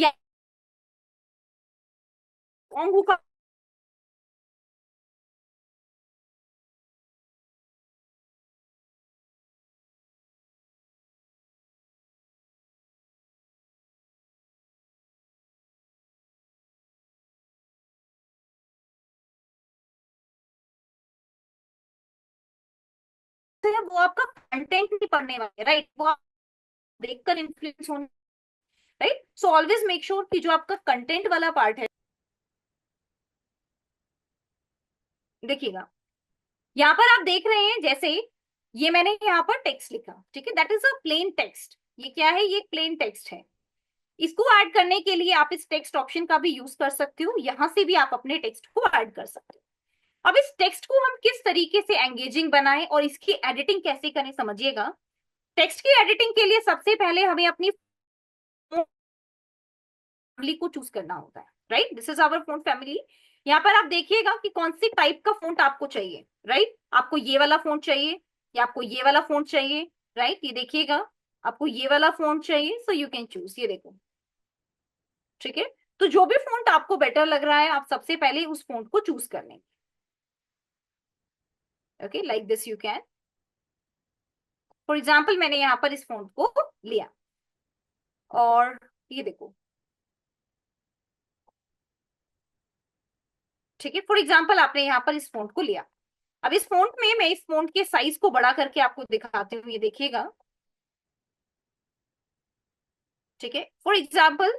है वो आपका कंटेंट नहीं पढ़ने वाले, राइट, वो आप देखकर इन्फ्लुएंस होने, right. So always make sure कि जो आपका कंटेंट वाला पार्ट है, देखिएगा यहाँ पर आप देख रहे हैं, जैसे ये मैंने यहाँ पर टेक्स्ट लिखा, ठीक है, that is a plain text. ये क्या है, ये प्लेन टेक्स्ट है। इसको ऐड करने के लिए आप इस टेक्स्ट ऑप्शन का भी यूज कर सकते हो, यहां से भी आप अपने टेक्स्ट को ऐड कर सकते हो। अब इस टेक्स्ट को हम किस तरीके से एंगेजिंग बनाएं और इसकी एडिटिंग कैसे करें, समझिएगा। टेक्स्ट की एडिटिंग के लिए सबसे पहले हमें अपनी फैमिली को चूज करना होता है, right, this is our font family. यहाँ पर आप देखिएगा कि कौन सी टाइप का फोंट आपको चाहिए, राइट। आपको ये वाला फोंट चाहिए या आपको ये वाला फोंट चाहिए, राइट, ये देखिएगा, आपको ये वाला फोंट चाहिए, सो यू कैन चूज, ये देखो, ठीक है। तो जो भी फोंट आपको बेटर लग रहा है, आप सबसे पहले उस फोंट को चूज कर लेंगे। Okay, like this you can, for example मैंने यहाँ पर इस फोंट को लिया, और ये देखो, ठीक है, फॉर एग्जाम्पल आपने यहाँ पर इस फोंट को लिया। अब इस फोंट में मैं इस फोंट के साइज को बड़ा करके आपको दिखाती हूँ, ये देखिएगा, ठीक है। फॉर एग्जाम्पल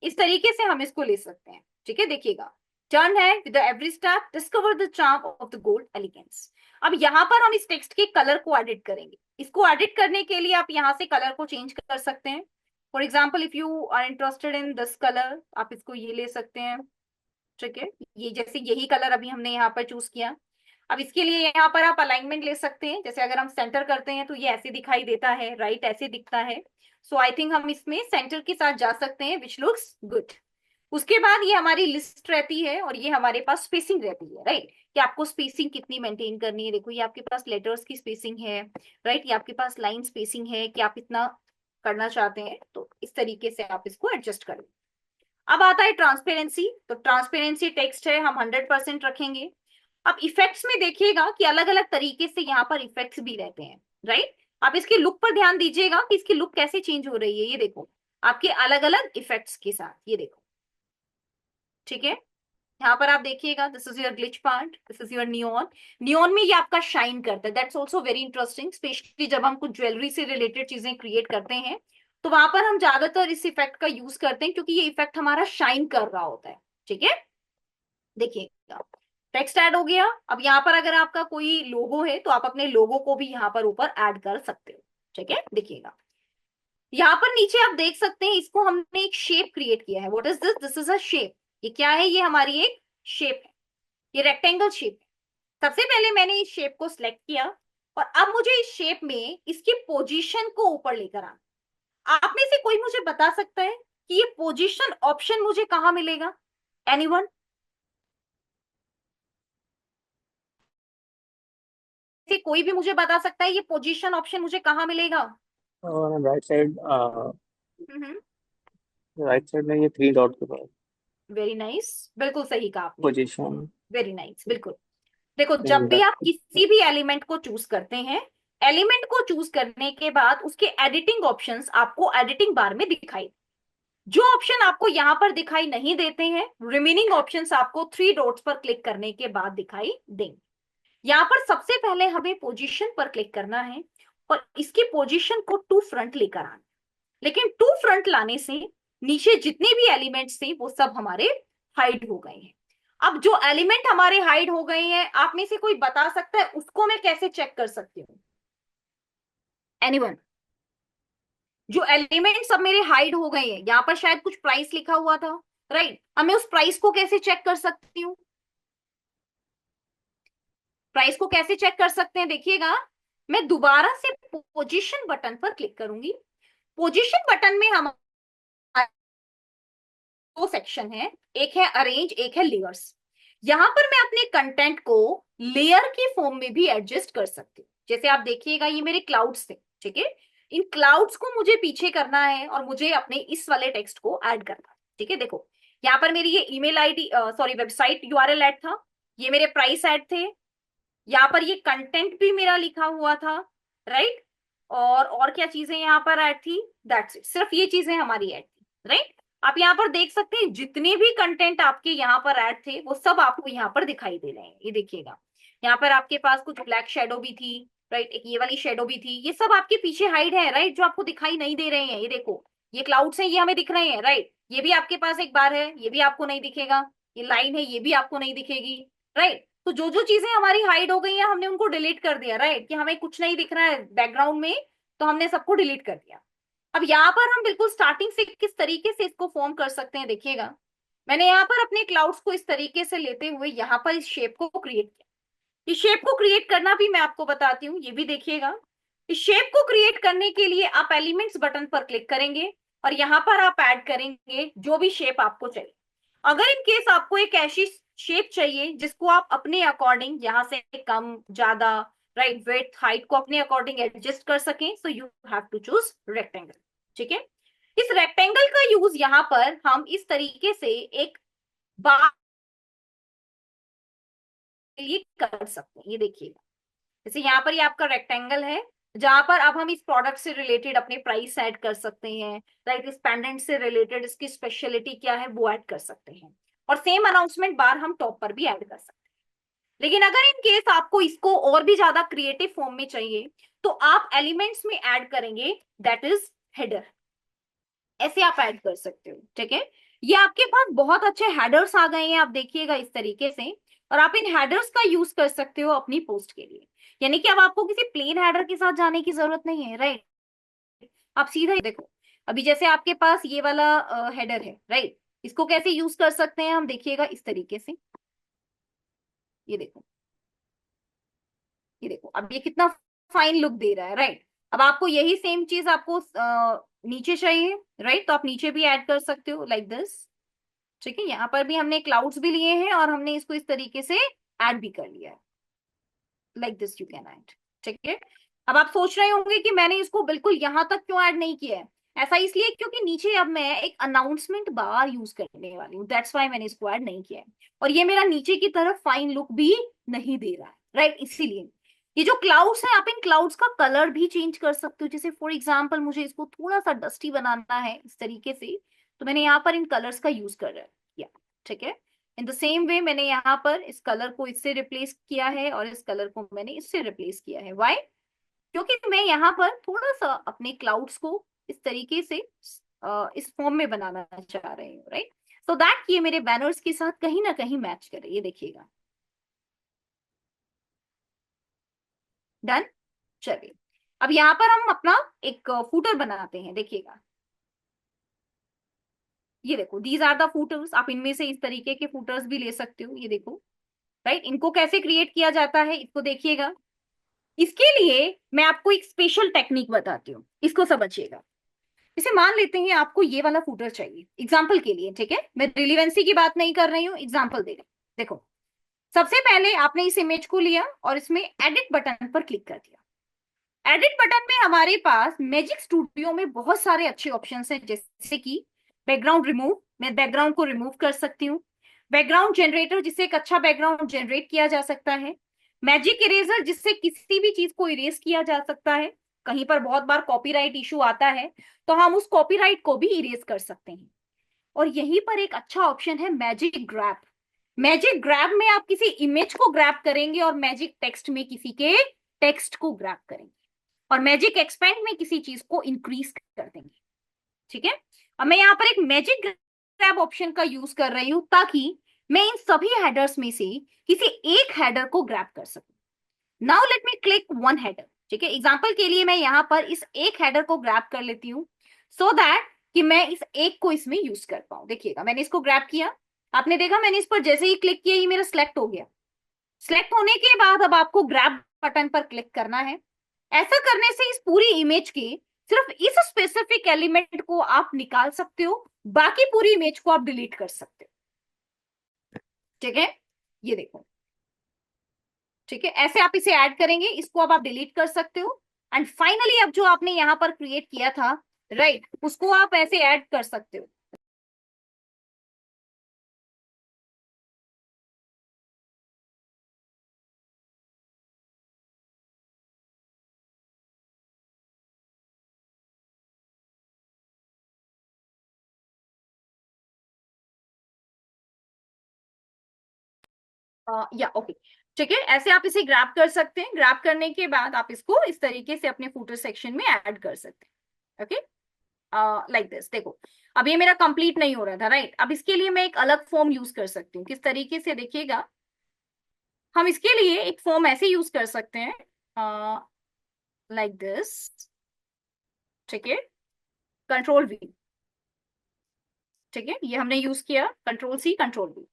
इस तरीके से हम इसको ले सकते हैं, ठीक है, देखिएगा, टर्न है with every step discover the charm of the gold elegance. अब यहाँ पर हम इस टेक्स्ट के कलर को एडिट करेंगे। इसको एडिट करने के लिए आप यहाँ से कलर को चेंज कर सकते हैं। For example if you are interested in this colour, आप इसको ये ले सकते हैं, ठीक है, ये जैसे यही कलर अभी हमने यहाँ पर चूज किया। अब इसके लिए यहाँ पर आप अलाइनमेंट ले सकते हैं, जैसे अगर हम सेंटर करते हैं तो ये ऐसे दिखाई देता है, राइट, ऐसे दिखता है। सो आई थिंक हम इसमें सेंटर के साथ जा सकते हैं, विच लुक्स गुड। उसके बाद ये हमारी लिस्ट रहती है और ये हमारे पास स्पेसिंग रहती है, राइट, कि आपको स्पेसिंग कितनी मेंटेन करनी है। देखो ये आपके पास लेटर्स की स्पेसिंग है, राइट, ये आपके पास लाइन स्पेसिंग है कि आप इतना करना चाहते हैं, तो इस तरीके से आप इसको एडजस्ट करें। अब आता है ट्रांसपेरेंसी, तो ट्रांसपेरेंसी टेक्स्ट है, हम 100% रखेंगे। अब इफेक्ट्स में देखिएगा कि अलग अलग तरीके से यहाँ पर इफेक्ट्स भी रहते हैं, राइट। आप इसके लुक पर ध्यान दीजिएगा कि इसकी लुक कैसे चेंज हो रही है, ये देखो, आपके अलग अलग इफेक्ट्स के साथ, ये देखो, ठीक है। यहाँ पर आप देखिएगा, this is your glitch part, this is your neon. Neon में ये आपका शाइन करता है, that's also very interesting, specially जब हम कुछ ज्वेलरी से रिलेटेड चीजें क्रिएट करते हैं तो वहां पर हम ज्यादातर इस इफेक्ट का यूज करते हैं, क्योंकि ये इफेक्ट हमारा शाइन कर रहा होता है, ठीक है। देखिएगा, टेक्स्ट ऐड हो गया। अब यहाँ पर अगर आपका कोई लोगो है तो आप अपने लोगो को भी यहाँ पर ऊपर ऐड कर सकते हो, ठीक है। देखिएगा, यहाँ पर नीचे आप देख सकते हैं, इसको हमने एक शेप क्रिएट किया है। What is this, this is a shape. ये क्या है, ये हमारी एक शेप है, ये रेक्टेंगल शेप है। सबसे पहले मैंने इस शेप को सिलेक्ट किया और अब मुझे इस शेप में इसकी पोजीशन को ऊपर लेकर आना। आप में से कोई मुझे बता सकता है कि ये पोजीशन ऑप्शन मुझे कहां मिलेगा? एनीवन? से कोई भी मुझे बता सकता है ये पोजीशन ऑप्शन मुझे कहां मिलेगा? और राइट साइड, हम्म, राइट साइड में ये थ्री डॉट के पास वेरी नाइस, बिल्कुल सही कहा आपने, पोजीशन। वेरी नाइस, बिल्कुल। देखो, जब भी आप किसी भी एलिमेंट को चूज करते हैं, एलिमेंट को चूज करने के बाद उसके एडिटिंग ऑप्शंस आपको एडिटिंग बार में दिखाई, जो ऑप्शन आपको यहाँ पर दिखाई नहीं देते हैं, रिमेनिंग ऑप्शंस आपको थ्री डॉट्स पर क्लिक करने के बाद दिखाई देंगे। यहाँ पर सबसे पहले हमें पोजीशन पर क्लिक करना है और इसकी पोजीशन को टू फ्रंट लेकर आना। लेकिन टू फ्रंट लाने से नीचे जितने भी एलिमेंट्स थे वो सब हमारे हाइड हो गए हैं। अब जो एलिमेंट हमारे हाइड हो गए हैं, आप में से कोई बता सकता है उसको मैं कैसे चेक कर सकती हूँ? एनीवन? जो एलिमेंट सब मेरे हाइड हो गए हैं, यहाँ पर शायद कुछ प्राइस लिखा हुआ था, राइट, अब मैं उस प्राइस को कैसे चेक कर सकती हूँ? प्राइस को कैसे चेक कर सकते हैं? देखिएगा, मैं दोबारा से पोजीशन बटन पर क्लिक करूंगी। पोजीशन बटन में हम दो सेक्शन है, एक है अरेंज, एक है लेयर्स। यहां पर मैं अपने कंटेंट को लेयर की फॉर्म में भी एडजस्ट कर सकती हूँ। जैसे आप देखिएगा, ये मेरे क्लाउड्स थे, ठीक है, इन क्लाउड्स को मुझे पीछे करना है और मुझे अपने इस वाले टेक्स्ट को ऐड करना है, ठीक है। देखो, यहाँ पर मेरी ये email ID, sorry, website URL add था, ये मेरे प्राइस ऐड थे, यहाँ पर ये कंटेंट भी मेरा लिखा हुआ था, राइट, और क्या चीजें यहाँ पर ऐड थी? दैट्स इट, सिर्फ ये चीजें हमारी ऐड थी, राइट। आप यहाँ पर देख सकते हैं जितने भी कंटेंट आपके यहाँ पर ऐड थे वो सब आपको यहाँ पर दिखाई दे रहे हैं, ये देखिएगा। यहाँ पर आपके पास कुछ ब्लैक शेडो भी थी, राइट, एक ये वाली शेडो भी थी, ये सब आपके पीछे हाइड है, राइट, जो आपको दिखाई नहीं दे रहे हैं। ये देखो, ये क्लाउड्स हैं, ये हमें दिख रहे हैं, राइट, ये भी आपके पास एक बार है, ये भी आपको नहीं दिखेगा, ये लाइन है, ये भी आपको नहीं दिखेगी, राइट। तो जो जो चीजें हमारी हाइड हो गई हैं हमने उनको डिलीट कर दिया, राइट, कि हमें कुछ नहीं दिख रहा है बैकग्राउंड में, तो हमने सबको डिलीट कर दिया। अब यहाँ पर हम बिल्कुल स्टार्टिंग से किस तरीके से इसको फॉर्म कर सकते हैं, देखिएगा। मैंने यहाँ पर अपने क्लाउड्स को इस तरीके से लेते हुए यहाँ पर इस शेप को क्रिएट किया। इस शेप को क्रिएट करना भी मैं आपको बताती हूँ, ये भी देखिएगा। इस शेप को क्रिएट करने के लिए आप एलिमेंट्स बटन पर क्लिक करेंगे और यहाँ पर आप ऐड करेंगे जो भी शेप आपको चाहिए। अगर इन केस आपको एक ऐसी शेप चाहिए जिसको आप अपने अकॉर्डिंग यहाँ से कम ज्यादा, राइट, विड्थ हाइट को अपने अकॉर्डिंग एडजस्ट कर सकें, so you have to choose rectangle. ठीक है, इस रेक्टेंगल का यूज यहाँ पर हम इस तरीके से एक बार ये कर सकते हैं। ये देखिएगा, जैसे यहाँ पर ये आपका रेक्टेंगल है, जहां पर अब हम इस प्रोडक्ट से रिलेटेड अपने प्राइस ऐड कर सकते हैं, राइट, इस पेंडेंट से रिलेटेड इसकी स्पेशलिटी क्या है वो ऐड कर सकते हैं, और सेम अनाउंसमेंट बार हम टॉप पर भी ऐड कर सकते हैं। लेकिन अगर इन केस आपको इसको और भी ज्यादा क्रिएटिव फॉर्म में चाहिए तो आप एलिमेंट्स में ऐड करेंगे, दैट इज हेडर। ऐसे आप ऐड कर सकते हो। ठीक है, ये आपके पास बहुत अच्छे हेडर्स आ गए हैं, आप देखिएगा इस तरीके से, और आप इन हेडर्स का यूज कर सकते हो अपनी पोस्ट के लिए। यानी कि अब आपको किसी प्लेन हेडर के साथ जाने की जरूरत नहीं है, राइट। आप सीधा ही देखो, अभी जैसे आपके पास ये वाला हेडर है, राइट, इसको कैसे यूज कर सकते हैं हम, देखिएगा इस तरीके से। ये देखो, ये देखो, अब ये कितना फाइन लुक दे रहा है, राइट। अब आपको यही सेम चीज आपको नीचे चाहिए, राइट, तो आप नीचे भी ऐड कर सकते हो लाइक दिस। ठीक है, यहाँ पर भी हमने क्लाउड्स भी लिए हैं और हमने इसको इस तरीके से ऐड भी कर लिया है, like this you can add. ठीक है, अब आप सोच रहे होंगे कि मैंने इसको बिल्कुल यहां तक क्यों ऐड नहीं किया है। ऐसा इसलिए क्योंकि नीचे अब मैं एक अनाउंसमेंट बार यूज करने वाली हूँ, दैट्स वाई मैंने इसको ऐड नहीं किया है। और ये मेरा नीचे की तरफ फाइन लुक भी नहीं दे रहा है, राइट, इसीलिए। ये जो क्लाउड्स है, आप इन क्लाउड्स का कलर भी चेंज कर सकते हो। जैसे फॉर एग्जाम्पल मुझे इसको थोड़ा सा डस्टी बनाना है इस तरीके से, तो मैंने यहाँ पर इन कलर्स का यूज कर किया। ठीक है, इन द सेम वे मैंने यहाँ पर इस कलर को इससे रिप्लेस किया है और इस कलर को मैंने इससे रिप्लेस किया है। व्हाई? क्योंकि मैं यहाँ पर थोड़ा सा अपने क्लाउड्स को इस तरीके से इस फॉर्म में बनाना चाह रही हूँ, राइट, सो दैट ये मेरे बैनर्स के साथ कहीं ना कहीं मैच करे। ये देखिएगा, डन। चलिए, अब यहाँ पर हम अपना एक फूटर बनाते हैं, देखिएगा। ये देखो, दीज आर द फूटर्स। आप इनमें से इस तरीके के फूटर्स भी ले सकते हो। ये देखो, राइट, इनको कैसे क्रिएट किया जाता है इसको देखिएगा। इसके लिए मैं आपको एक स्पेशल टेक्निक बताती हूँ, इसको समझिएगा। इसे मान लेते हैं आपको ये वाला फूटर चाहिए एग्जाम्पल के लिए, ठीक है, मैं रिलीवेंसी की बात नहीं कर रही हूँ, एग्जाम्पल दे रही हूँ। देखो, सबसे पहले आपने इस इमेज को लिया और इसमें एडिट बटन पर क्लिक कर दिया। एडिट बटन में हमारे पास मैजिक स्टूडियो में बहुत सारे अच्छे ऑप्शंस हैं, जैसे कि बैकग्राउंड रिमूव, मैं बैकग्राउंड को रिमूव कर सकती हूँ। बैकग्राउंड जनरेटर, जिससे एक अच्छा बैकग्राउंड जनरेट किया जा सकता है। मैजिक इरेजर, जिससे किसी भी चीज को इरेज किया जा सकता है। कहीं पर बहुत बार कॉपीराइट इशू आता है तो हम उस कॉपीराइट को भी इरेज कर सकते हैं। और यहीं पर एक अच्छा ऑप्शन है मैजिक ग्रैब। मैजिक ग्रैब में आप किसी इमेज को ग्रैब करेंगे और मैजिक टेक्स्ट में किसी के टेक्स्ट को ग्रैब करेंगे, और मैजिक एक्सपेंड में किसी चीज को इंक्रीज कर देंगे। ठीक है, अब मैं यहाँ पर एक मैजिक ग्रैब ऑप्शन का यूज कर रही हूं ताकि मैं इन सभी हेडर्स में से किसी एक हेडर को ग्रैब कर सकूं। Now let me click one header. ठीक है, एग्जांपल के लिए मैं यहाँ पर इस एक हेडर को ग्रैब कर लेती हूँ, सो दैट कि मैं इस एक को इसमें यूज कर पाऊं। देखिएगा, मैंने इसको ग्रैब किया, आपने देखा मैंने इस पर जैसे ही क्लिक किया ये मेरा सिलेक्ट हो गया। सिलेक्ट होने के बाद अब आपको ग्रैब बटन पर क्लिक करना है। ऐसा करने से इस पूरी इमेज के सिर्फ इस स्पेसिफिक एलिमेंट को आप निकाल सकते हो, बाकी पूरी इमेज को आप डिलीट कर सकते हो। ठीक है, ये देखो, ठीक है, ऐसे आप इसे ऐड करेंगे, इसको अब आप डिलीट कर सकते हो। एंड फाइनली अब जो आपने यहां पर क्रिएट किया था, राइट, उसको आप ऐसे ऐड कर सकते हो। या ओके, ठीक है, ऐसे आप इसे ग्रैब कर सकते हैं। ग्रैब करने के बाद आप इसको इस तरीके से अपने फूटर सेक्शन में ऐड कर सकते हैं। Okay, like this. देखो, अब ये मेरा कंप्लीट नहीं हो रहा था, राइट? अब इसके लिए मैं एक अलग फॉर्म यूज कर सकती हूँ। किस तरीके से, देखिएगा, हम इसके लिए एक फॉर्म ऐसे यूज कर सकते हैं, लाइक दिस, ठीक है, कंट्रोल वी, ठीक है, ये हमने यूज किया, कंट्रोल सी कंट्रोल वी,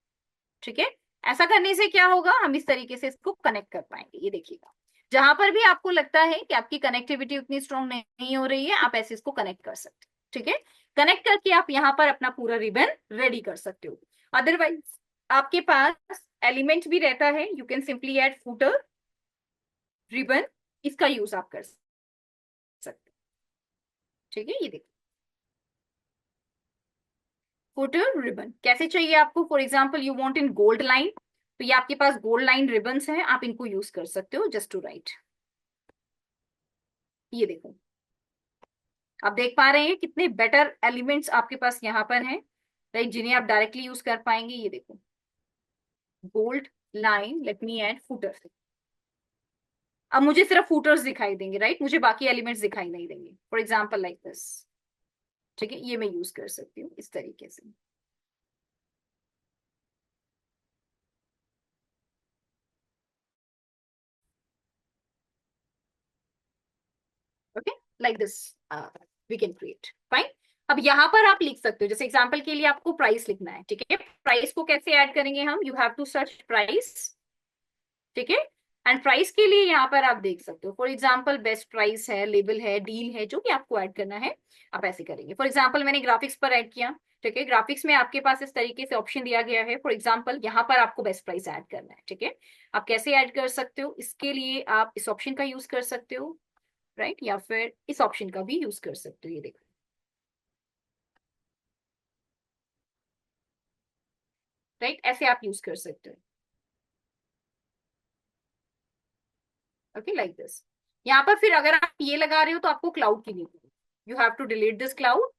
ठीक है। ऐसा करने से क्या होगा, हम इस तरीके से इसको कनेक्ट कर पाएंगे। ये देखिएगा, जहां पर भी आपको लगता है कि आपकी कनेक्टिविटी उतनी स्ट्रांग नहीं हो रही है, आप ऐसे इसको कनेक्ट कर सकते हैं, ठीक है। कनेक्ट करके आप यहाँ पर अपना पूरा रिबन रेडी कर सकते हो। अदरवाइज आपके पास एलिमेंट भी रहता है, you can simply add footer ribbon, इसका यूज आप कर सकते हैं, ठीक है। ये देखिए, फुटर रिबन कैसे चाहिए आपको, for example you want in gold line, तो ये आपके पास गोल्ड लाइन रिबन्स हैं, आप इनको यूज कर सकते हो जस्ट टू राइट। ये देखो, आप देख पा रहे हैं कितने बेटर एलिमेंट्स आपके पास यहाँ पर हैं, राइट, जिन्हें आप डायरेक्टली यूज कर पाएंगे। ये देखो, gold line, late me add footer. अब मुझे सिर्फ फुटर्स दिखाई देंगे, राइट, मुझे बाकी एलिमेंट्स दिखाई नहीं देंगे, फॉर एग्जाम्पल लाइक दिस, ठीक है। ये मैं यूज कर सकती हूँ इस तरीके से, okay, like this we can create, fine. अब यहाँ पर आप लिख सकते हो, जैसे एग्जांपल के लिए आपको प्राइस लिखना है, ठीक है। प्राइस को कैसे ऐड करेंगे हम, you have to search price, ठीक है। एंड प्राइस के लिए यहाँ पर आप देख सकते हो, फॉर एग्जाम्पल बेस्ट प्राइस है, लेबल है, डील है, जो भी आपको ऐड करना है आप ऐसे करेंगे। फॉर एग्जाम्पल मैंने ग्राफिक्स पर ऐड किया, ठीक है। ग्राफिक्स में आपके पास इस तरीके से ऑप्शन दिया गया है, फॉर एग्जाम्पल यहाँ पर आपको बेस्ट प्राइस ऐड करना है, ठीक है। आप कैसे ऐड कर सकते हो, इसके लिए आप इस ऑप्शन का यूज कर सकते हो, राइट, या फिर इस ऑप्शन का भी यूज कर सकते हो। ये देखो, राइट, ऐसे आप यूज कर सकते हो, ओके, लाइक दिस। यहाँ पर फिर अगर आप ये लगा रहे हो तो आपको क्लाउड की need, you have to delete this cloud,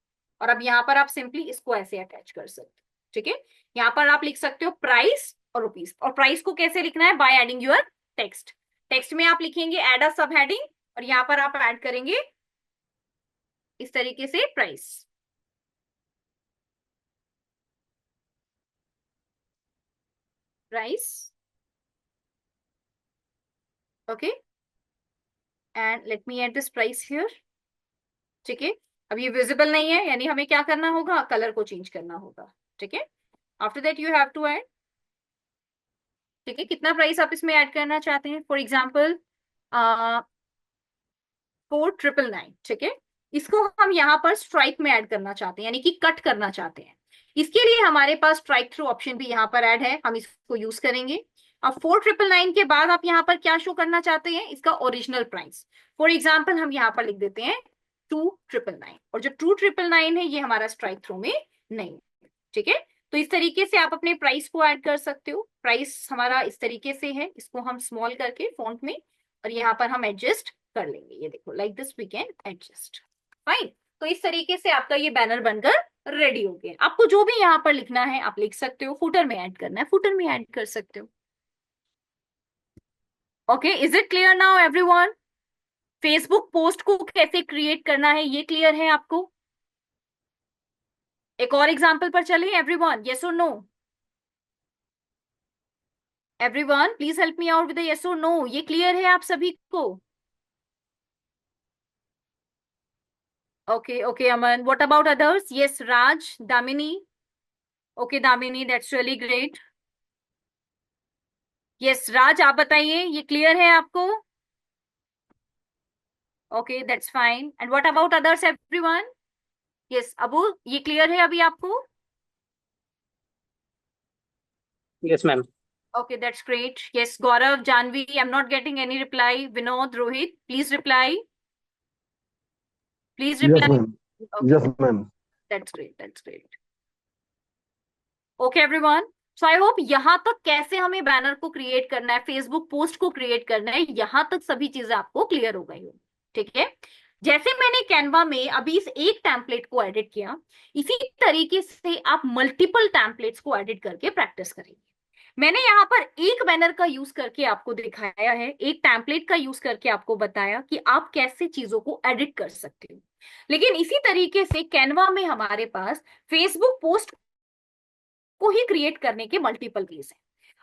और अब यहाँ पर आप सिंपली इसको ऐसे अटैच कर सकते हो, ठीक है। यहाँ पर आप लिख सकते हो प्राइस और रुपीस, और प्राइस को कैसे लिखना है, by adding your text. Text में आप लिखेंगे एड अ सब हेडिंग, और यहाँ पर आप ऐड करेंगे इस तरीके से price, price, okay, and let me add this price here, ठीक है। अब ये विजिबल नहीं है, यानी हमें क्या करना होगा, कलर को चेंज करना होगा, ठीक है। After that you have to add, ठीक है, कितना प्राइस आप इसमें ऐड करना चाहते हैं, फॉर एग्जाम्पल 4999, ठीक है। इसको हम यहाँ पर स्ट्राइक में ऐड करना चाहते हैं, यानी कि कट करना चाहते हैं। इसके लिए हमारे पास स्ट्राइक थ्रू ऑप्शन भी यहाँ पर ऐड है, हम इसको यूज करेंगे। अब 4999 के बाद आप यहाँ पर क्या शो करना चाहते हैं, इसका ओरिजिनल प्राइस। फॉर एग्जाम्पल हम यहाँ पर लिख देते हैं 2999, और जो 2999 है ये हमारा स्ट्राइक थ्रू में नहीं है, ठीक है। तो इस तरीके से आप अपने प्राइस को ऐड कर सकते हो। प्राइस हमारा इस तरीके से है, इसको हम स्मॉल करके फॉन्ट में, और यहाँ पर हम एडजस्ट कर लेंगे। ये देखो, like this we can adjust, fine. तो इस तरीके से आपका ये बैनर बनकर रेडी हो गया। आपको जो भी यहाँ पर लिखना है आप लिख सकते हो, फुटर में ऐड करना है फुटर में ऐड कर सकते हो। Okay, is it clear now everyone? Facebook post को कैसे क्रिएट करना है ये क्लियर है आपको? एक और एग्जाम्पल पर चले एवरीवन, यस और no? Everyone please help me out with yes और नो, ये क्लियर है आप सभी को? Okay, okay, Aman. What about others? Yes, Raj, Damini. Okay, Damini, that's really great. Yes, Raj, आप बताइए, ये क्लियर है आपको? Okay, that's fine. And what about others, everyone? Yes, Abu, ये क्लियर है अभी आपको? Yes ma'am. Okay, that's great. Yes, Gaurav, Janvi, I'm not getting any reply. Vinod, Rohit, please reply. Please Yes, reply. ma'am. Okay, Yes, ma'am. that's great. That's great. Okay everyone, so I hope यहाँ तक कैसे हमें banner को create करना है, Facebook post को create करना है, यहाँ तक सभी चीजें आपको क्लियर हो गई हो, ठीक है। जैसे मैंने कैनवा में अभी इस एक टेम्पलेट को एडिट किया, इसी तरीके से आप मल्टीपल टेम्पलेट्स को एडिट करके प्रैक्टिस करेंगे। मैंने यहाँ पर एक बैनर का यूज करके आपको दिखाया है, एक टेम्पलेट का यूज करके आपको बताया कि आप कैसे चीजों को एडिट कर सकते हो। लेकिन इसी तरीके से कैनवा में हमारे पास फेसबुक पोस्ट को ही क्रिएट करने के मल्टीपल वेज हैं।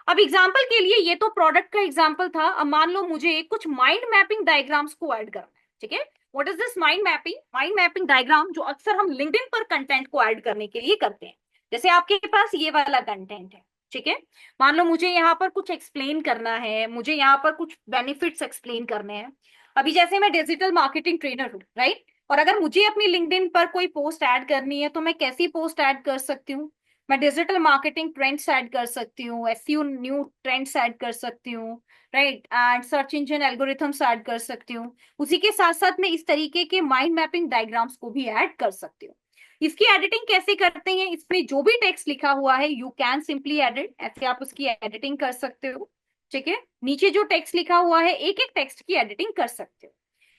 अब एग्जाम्पल के लिए ये तो प्रोडक्ट का एग्जाम्पल था, अब मान लो मुझे कुछ माइंड मैपिंग डायग्राम्स को ऐड करना है, ठीक है। What is this mind mapping? Mind mapping diagram जो अक्सर हम लिंक्डइन पर कंटेंट को ऐड करने के लिए करते हैं। जैसे आपके पास ये वाला कंटेंट है, ठीक है। मान लो मुझे यहाँ पर कुछ एक्सप्लेन करना है, मुझे यहाँ पर कुछ बेनिफिट्स एक्सप्लेन करने हैं। अभी जैसे मैं डिजिटल मार्केटिंग ट्रेनर हूँ, राइट, और अगर मुझे अपनी लिंक्डइन पर कोई पोस्ट ऐड करनी है तो मैं कैसी पोस्ट ऐड कर सकती हूँ? मैं डिजिटल मार्केटिंग ट्रेंड्स ऐड कर सकती हूँ, एसईओ न्यू ट्रेंड्स ऐड कर सकती हूँ, right, and search engine algorithms add कर सकती हूँ। उसी के साथ साथ मैं इस तरीके के माइंड मैपिंग डायग्राम्स को भी ऐड कर सकती हूँ। इसकी एडिटिंग कैसे करते हैं? इसमें जो भी टेक्स्ट लिखा हुआ है यू कैन सिंपली एडिट, ऐसे आप उसकी एडिटिंग कर सकते हो, ठीक है। नीचे जो टेक्स्ट लिखा हुआ है एक एक टेक्स्ट की एडिटिंग कर सकते हो।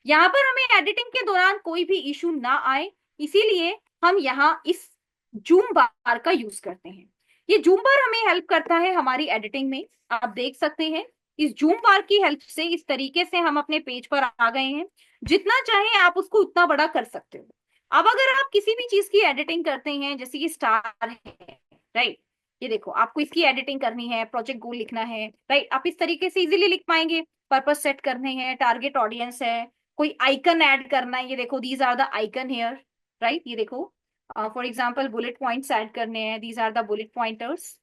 यहाँ पर हमें एडिटिंग के दौरान कोई भी इशू ना आए, इसीलिए हम यहाँ इस जूम बार का यूज करते हैं। ये जूम बार हमें हेल्प करता है हमारी एडिटिंग में। आप देख सकते हैं इस जूम बार की हेल्प से इस तरीके से हम अपने पेज पर आ गए हैं। जितना चाहे आप उसको उतना बड़ा कर सकते हो। अब अगर आप किसी भी चीज की एडिटिंग करते हैं, जैसे ये स्टार है, राइट, ये देखो आपको इसकी एडिटिंग करनी है, प्रोजेक्ट गोल लिखना है, राइट, आप इस तरीके से इजीली लिख पाएंगे। पर्पस सेट करने हैं, टारगेट ऑडियंस है, कोई आइकन ऐड करना है, ये देखो these are the icon here, right, ये देखो for example bullet points add करने हैं, these are the bullet pointers.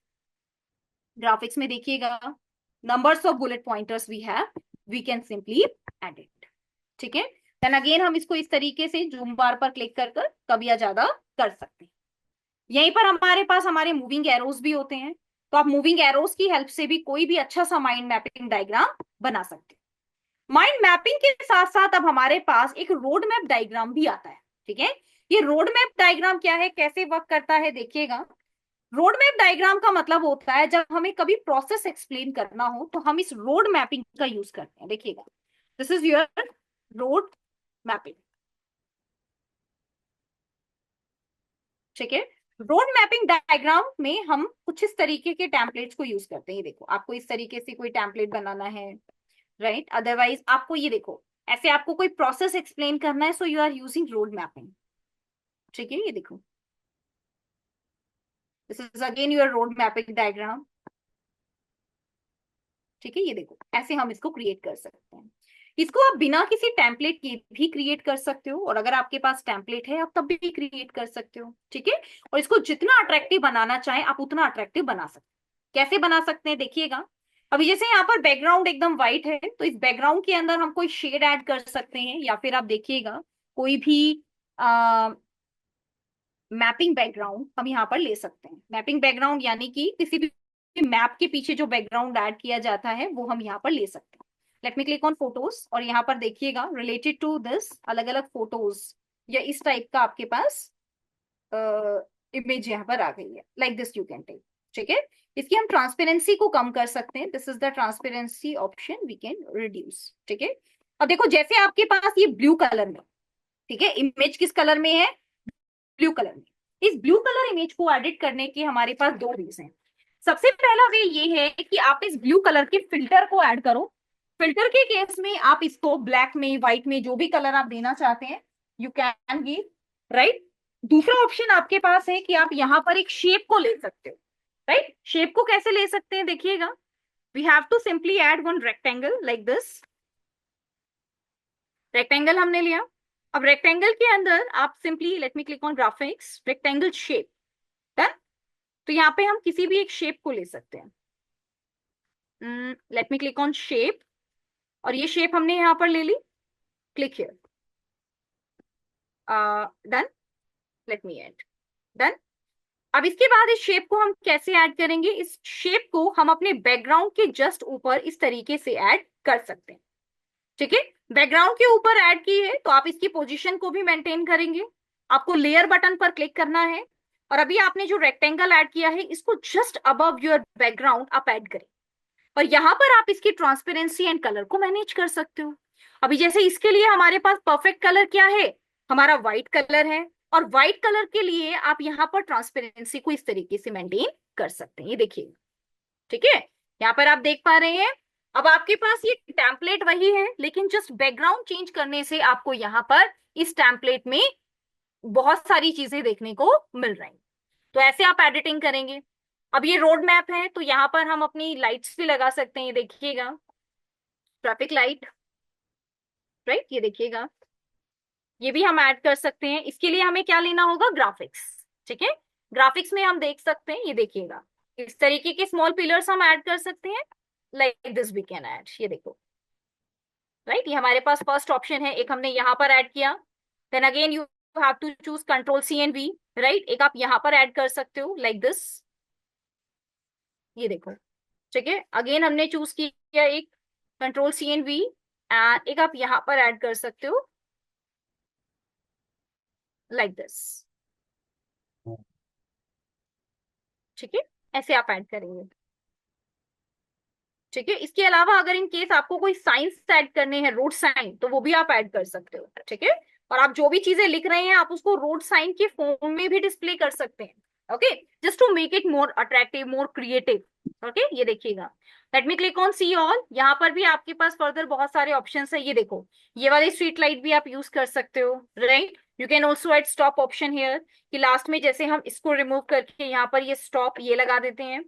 Graphics में देखिएगा numbers of bullet pointers we have, we can simply edit, ठीक है। देन अगेन हम इसको इस तरीके से जूम बार पर क्लिक कर कर कम या ज्यादा कर सकते हैं। यहीं पर हमारे पास हमारे मूविंग एरोज भी होते हैं, तो आप मूविंग एरोज की हेल्प से भी कोई भी अच्छा सा माइंड मैपिंग डायग्राम बना सकते हैं। माइंड मैपिंग के साथ साथ अब हमारे पास एक रोड मैप डायग्राम भी आता है, ठीक है। ये रोड मैप डायग्राम क्या है, कैसे वर्क करता है, देखिएगा। रोड मैप डायग्राम का मतलब होता है जब हमें कभी प्रोसेस एक्सप्लेन करना हो तो हम इस रोड मैपिंग का यूज करते हैं। देखिएगा, this is your road mapping, ठीक है। रोड मैपिंग डायग्राम में हम कुछ इस तरीके के टेम्पलेट्स को यूज करते हैं। देखो आपको इस तरीके से कोई टेम्पलेट बनाना है, राइट, अदरवाइज आपको ये देखो ऐसे आपको कोई प्रोसेस एक्सप्लेन करना है, so you are using road mapping, ठीक है। ये देखो this is again your road mapping diagram, ठीक है। ये देखो ऐसे हम इसको क्रिएट कर सकते हैं। इसको आप बिना किसी टेम्पलेट के भी क्रिएट कर सकते हो, और अगर आपके पास टेम्पलेट है आप तब भी क्रिएट कर सकते हो, ठीक है। और इसको जितना अट्रैक्टिव बनाना चाहें आप उतना अट्रैक्टिव बना सकते हैं। कैसे बना सकते हैं, देखिएगा। अभी जैसे यहाँ पर बैकग्राउंड एकदम व्हाइट है, तो इस बैकग्राउंड के अंदर हम कोई शेड ऐड कर सकते हैं, या फिर आप देखिएगा कोई भी मैपिंग बैकग्राउंड हम यहाँ पर ले सकते हैं। मैपिंग बैकग्राउंड यानी कि किसी भी मैप के पीछे जो बैकग्राउंड ऐड किया जाता है वो हम यहाँ पर ले सकते हैं। Let me click on photos, और यहाँ पर देखिएगा रिलेटेड टू दिस अलग अलग फोटोज या इस टाइप का आपके पास इमेज यहाँ पर आ गई है, like this you can take, ठीक है। इसकी हम ट्रांसपेरेंसी को कम कर सकते हैं, this is the transparency option, we can reduce, ठीक है। अब देखो जैसे आपके पास ये ब्लू कलर में, ठीक है, इमेज किस कलर में है, ब्लू कलर में। इस ब्लू कलर इमेज को एडिट करने के हमारे पास दो वेज हैं। सबसे पहला वे ये है कि आप इस ब्लू कलर के फिल्टर को ऐड करो। फिल्टर के केस में आप इसको ब्लैक में, व्हाइट में, जो भी कलर आप देना चाहते हैं यू कैन गिव, राइट। दूसरा ऑप्शन आपके पास है कि आप यहाँ पर एक शेप को ले सकते हो, राइट। शेप को कैसे ले सकते हैं, देखिएगा, we have to simply add one rectangle like this. Rectangle हमने लिया। अब रेक्टेंगल के अंदर आप simply let me click on graphics, rectangle shape, done. तो यहाँ पे हम किसी भी एक शेप को ले सकते हैं। Let me click on shape, और ये शेप हमने यहाँ पर ले ली, click here, done, let me add, done. अब इसके बाद इस शेप को हम कैसे ऐड करेंगे, इस शेप को हम अपने बैकग्राउंड के जस्ट ऊपर इस तरीके से ऐड कर सकते हैं, ठीक है। बैकग्राउंड के ऊपर ऐड की है तो आप इसकी पोजीशन को भी मेंटेन करेंगे। आपको लेयर बटन पर क्लिक करना है, और अभी आपने जो रेक्टेंगल ऐड किया है इसको जस्ट अबव योर बैकग्राउंड आप ऐड करें, और यहां पर आप इसकी ट्रांसपेरेंसी एंड कलर को मैनेज कर सकते हो। अभी जैसे इसके लिए हमारे पास परफेक्ट कलर क्या है, हमारा व्हाइट कलर है, और व्हाइट कलर के लिए आप यहाँ पर ट्रांसपेरेंसी को इस तरीके से मेंटेन कर सकते हैं। ये देखिए ठीक है, यहाँ पर आप देख पा रहे हैं। अब आपके पास ये टेम्पलेट वही है, लेकिन जस्ट बैकग्राउंड चेंज करने से आपको यहाँ पर इस टेम्पलेट में बहुत सारी चीजें देखने को मिल रही। तो ऐसे आप एडिटिंग करेंगे। अब ये रोड मैप है, तो यहाँ पर हम अपनी लाइट्स भी लगा सकते हैं, देखिएगा, ट्रैफिक लाइट, राइट, ये देखिएगा, ये भी हम ऐड कर सकते हैं। इसके लिए हमें क्या लेना होगा, ग्राफिक्स। ठीक है, ग्राफिक्स में हम देख सकते हैं, ये देखिएगा, इस तरीके के स्मॉल पिलर्स हम ऐड कर सकते हैं, like this we can add, ये देखो, राइट, ये हमारे पास फर्स्ट ऑप्शन है, एक हमने यहाँ पर ऐड किया। Then again you have to choose control C and V, right, एक आप यहाँ पर ऐड कर सकते हो लाइक दिस, ये देखो। ठीक है, अगेन हमने चूज किया एक, control C and V, and एक आप यहाँ पर ऐड कर सकते हो लाइक दिस। ठीक है, ऐसे आप ऐड करेंगे। ठीक है, इसके अलावा अगर इन केस आपको कोई साइंस ऐड करने हैं, रोड साइन, तो वो भी आप ऐड कर सकते हो। ठीक है, और आप जो भी चीजें लिख रहे हैं आप उसको रोड साइन के फॉर्म में भी डिस्प्ले कर सकते हैं। Okay, just to make it more attractive, more creative. Okay, ये देखिएगा, let me click on see all. यहाँ पर भी आपके पास फर्दर बहुत सारे ऑप्शन है, ये देखो, ये वाली स्ट्रीट लाइट भी आप यूज कर सकते हो, right. You can also add stop option here, कि लास्ट में जैसे हम इसको रिमूव करके यहाँ पर ये स्टॉप ये लगा देते हैं,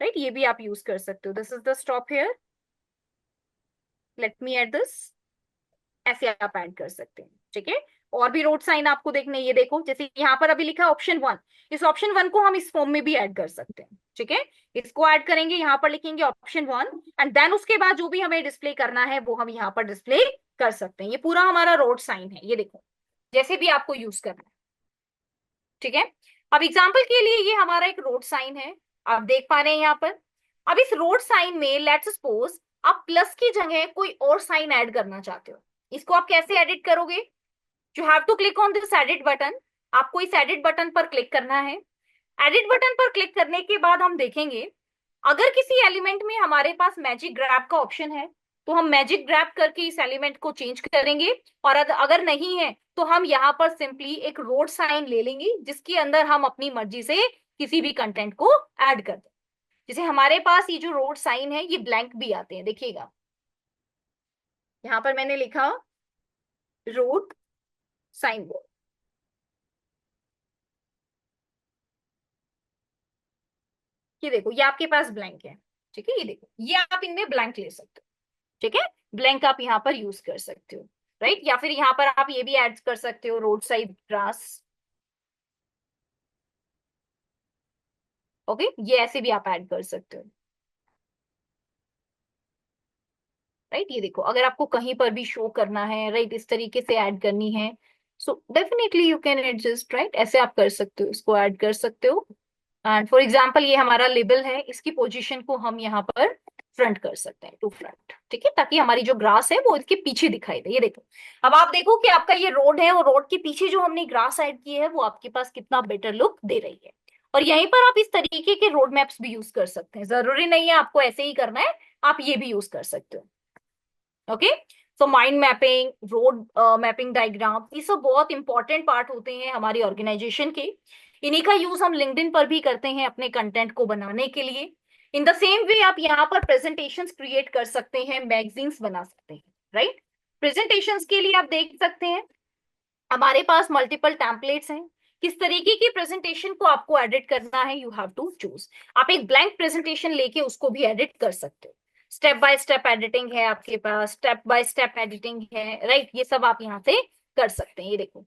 राइट, ये भी आप यूज कर सकते हो। This is the stop here, let me add this, ऐसे आप ऐड कर सकते हैं। ठीक है, और भी रोड साइन आपको देखने, ये देखो, जैसे यहाँ पर अभी लिखा है ऑप्शन 1, इस ऑप्शन 1 को हम इस फॉर्म में भी ऐड कर सकते हैं। ठीक है, इसको ऐड करेंगे, यहाँ पर लिखेंगे ऑप्शन 1, एंड देन उसके बाद जो भी हमें डिस्प्ले करना है वो हम यहाँ पर डिस्प्ले कर सकते हैं। ये पूरा हमारा रोड साइन है, ये देखो, जैसे भी आपको यूज करना है। ठीक है, अब एग्जाम्पल के लिए ये हमारा एक रोड साइन है, आप देख पा रहे हैं यहाँ पर। अब इस रोड साइन में लेट्स सपोज आप प्लस की जगह कोई और साइन ऐड करना चाहते हो, इसको आप कैसे एडिट करोगे, you have to click on this edit button, आपको इस एडिट बटन पर क्लिक करना है। एडिट बटन पर क्लिक करने के बाद हम देखेंगे, अगर किसी एलिमेंट में हमारे पास मैजिक ग्रैब का ऑप्शन है, तो हम मैजिक ग्रैब करके इस एलिमेंट को चेंज करेंगे, और अगर नहीं है तो हम यहाँ पर सिंपली एक रोड साइन ले लेंगे, जिसके अंदर हम अपनी मर्जी से किसी भी कंटेंट को ऐड कर दें। जैसे हमारे पास ये जो रोड साइन है ये ब्लैंक भी आते हैं, देखिएगा, यहाँ पर मैंने लिखा रोड साइन बोर्ड, ये देखो, ये आपके पास ब्लैंक है। ठीक है, ये देखो, ये आप इनमें ब्लैंक ले सकते हो। ठीक है, ब्लैंक आप यहाँ पर यूज कर सकते हो, राइट, या फिर यहाँ पर आप ये भी ऐड कर सकते हो, रोड साइड ग्रास। ओके, ये ऐसे भी आप ऐड कर सकते हो, राइट, ये देखो, अगर आपको कहीं पर भी शो करना है, राइट, इस तरीके से ऐड करनी है, so definitely you can adjust, right, ऐसे आप कर सकते हो, इसको ऐड कर सकते हो। एंड फॉर एग्जाम्पल ये हमारा लेबल है, इसकी पोजीशन को हम यहाँ पर फ्रंट कर सकते हैं, टू फ्रंट। ठीक है, ताकि हमारी जो ग्रास है वो इसके पीछे दिखाई दे, ये देखो। अब आप देखो कि आपका ये रोड है, और रोड के पीछे जो हमने ग्रास ऐड की है वो आपके पास कितना बेटर लुक दे रही है। और यहीं पर आप इस तरीके के रोड मैप्स भी यूज कर सकते हैं, जरूरी नहीं है आपको ऐसे ही करना है, आप ये भी यूज कर सकते हो। Okay, so mind mapping, road mapping diagram, ये सब बहुत इंपॉर्टेंट पार्ट होते हैं हमारी ऑर्गेनाइजेशन के। इन्हीं का यूज हम लिंक्डइन पर भी करते हैं अपने कंटेंट को बनाने के लिए। इन द सेम वे आप यहाँ पर प्रेजेंटेशंस क्रिएट कर सकते हैं, मैगजीन्स बना सकते हैं, राइट। प्रेजेंटेशंस के लिए आप देख सकते हैं हमारे पास मल्टीपल टेम्पलेट्स हैं, किस तरीके की प्रेजेंटेशन को आपको एडिट करना है, यू हैव टू चूज। आप एक ब्लैंक प्रेजेंटेशन लेके उसको भी एडिट कर सकते हो, स्टेप बाय स्टेप एडिटिंग है आपके पास, स्टेप बाय स्टेप एडिटिंग है, राइट, ये सब आप यहाँ से कर सकते हैं। ये देखो,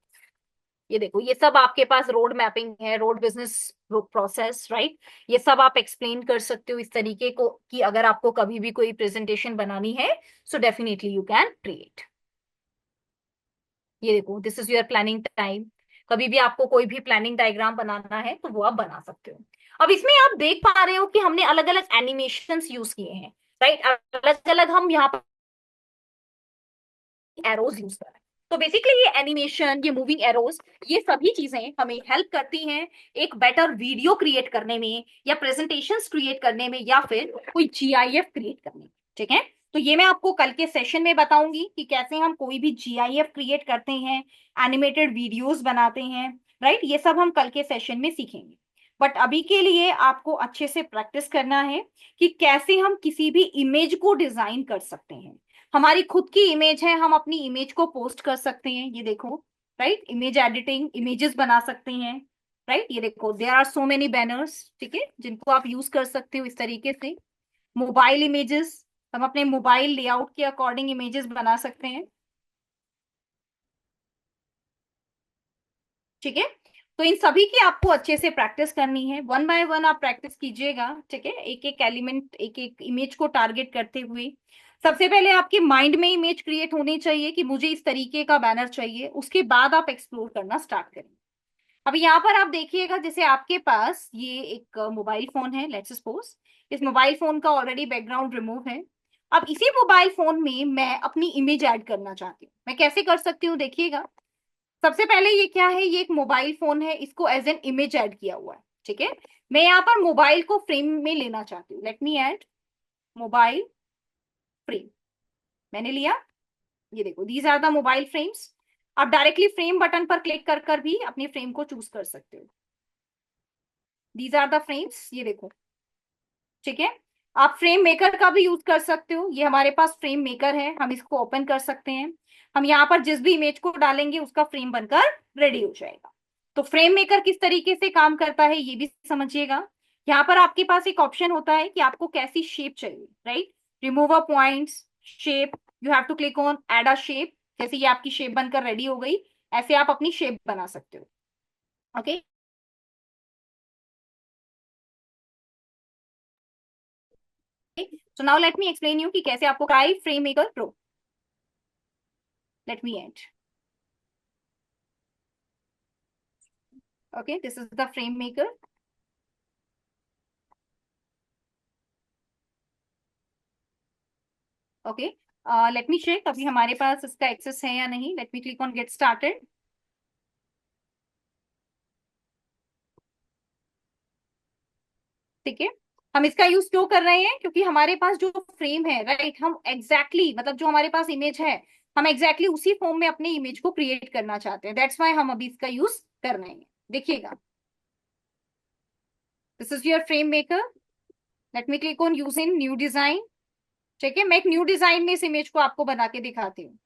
ये देखो, ये सब आपके पास रोड मैपिंग है, रोड बिजनेस प्रोसेस, राइट, ये सब आप एक्सप्लेन कर सकते हो इस तरीके को, कि अगर आपको कभी भी कोई प्रेजेंटेशन बनानी है, so definitely you can create. ये देखो, this is your planning time, कभी भी आपको कोई भी प्लानिंग डायग्राम बनाना है तो वो आप बना सकते हो। अब इसमें आप देख पा रहे हो कि हमने अलग अलग एनिमेशंस यूज किए हैं, राइट, अलग अलग हम यहाँ पर एरोज यूज कर रहे हैं। तो बेसिकली ये एनिमेशन, ये मूविंग एरोज, ये सभी चीजें हमें हेल्प करती हैं एक बेटर वीडियो क्रिएट करने में, या प्रेजेंटेशंस क्रिएट करने में, या फिर कोई जीआईएफ क्रिएट करने में। ठीक है, तो ये मैं आपको कल के सेशन में बताऊंगी कि कैसे हम कोई भी जीआईएफ क्रिएट करते हैं, एनिमेटेड वीडियोस बनाते हैं, राइट, ये सब हम कल के सेशन में सीखेंगे। बट अभी के लिए आपको अच्छे से प्रैक्टिस करना है कि कैसे हम किसी भी इमेज को डिजाइन कर सकते हैं। हमारी खुद की इमेज है, हम अपनी इमेज को पोस्ट कर सकते हैं, ये देखो, राइट, इमेज एडिटिंग, इमेजेस बना सकते हैं, राइट, ये देखो, there are so many banners, ठीक है, जिनको आप यूज कर सकते हो इस तरीके से। मोबाइल इमेजेस, हम अपने मोबाइल लेआउट के अकॉर्डिंग इमेजेस बना सकते हैं, ठीक है। तो इन सभी की आपको अच्छे से प्रैक्टिस करनी है, वन बाय वन आप प्रैक्टिस कीजिएगा, ठीक है, एक एक एलिमेंट, एक एक इमेज को टारगेट करते हुए। सबसे पहले आपके माइंड में इमेज क्रिएट होनी चाहिए कि मुझे इस तरीके का बैनर चाहिए, उसके बाद आप एक्सप्लोर करना स्टार्ट करें। अब यहाँ पर आप देखिएगा, जैसे आपके पास ये एक मोबाइल फोन है, लेट्स सपोज, इस मोबाइल फोन का ऑलरेडी बैकग्राउंड रिमूव है। अब इसी मोबाइल फोन में मैं अपनी इमेज ऐड करना चाहती हूँ, मैं कैसे कर सकती हूँ, देखिएगा। सबसे पहले ये क्या है, ये एक मोबाइल फोन है, इसको एज एन इमेज ऐड किया हुआ है, ठीक है। मैं यहाँ पर मोबाइल को फ्रेम में लेना चाहती हूँ, let me add mobile frame, मैंने लिया, ये देखो, these are the mobile frames. आप डायरेक्टली फ्रेम बटन पर क्लिक कर कर भी अपने फ्रेम को चूज कर सकते हो, दीज आर द फ्रेम्स, ये देखो, ठीक है। आप फ्रेम मेकर का भी यूज कर सकते हो, ये हमारे पास फ्रेम मेकर है, हम इसको ओपन कर सकते हैं। हम यहाँ पर जिस भी इमेज को डालेंगे उसका फ्रेम बनकर रेडी हो जाएगा। तो फ्रेम मेकर किस तरीके से काम करता है ये भी समझिएगा। यहाँ पर आपके पास एक ऑप्शन होता है कि आपको कैसी शेप चाहिए, right, remove a points, shape, you have to click on add a shape. जैसे ये आपकी शेप बनकर रेडी हो गई, ऐसे आप अपनी शेप बना सकते हो, okay. So now let me explain you कि कैसे आपको try frame maker pro. Let me end. Okay, this is the frame maker. Okay, let me check अभी हमारे पास इसका एक्सेस है या नहीं। Let me click on get started. ठीक है, हम इसका यूज क्यों कर रहे हैं, क्योंकि हमारे पास जो फ्रेम है, राइट, हम मतलब जो हमारे पास इमेज है, हम उसी फॉर्म में अपने इमेज को क्रिएट करना चाहते हैं, दैट्स वाई हम अभी इसका यूज कर रहे हैं। देखिएगा, this is your frame maker. Late me click on use in new design. ठीक है, मैं एक न्यू डिजाइन में इस इमेज को आपको बना के दिखाती हूँ।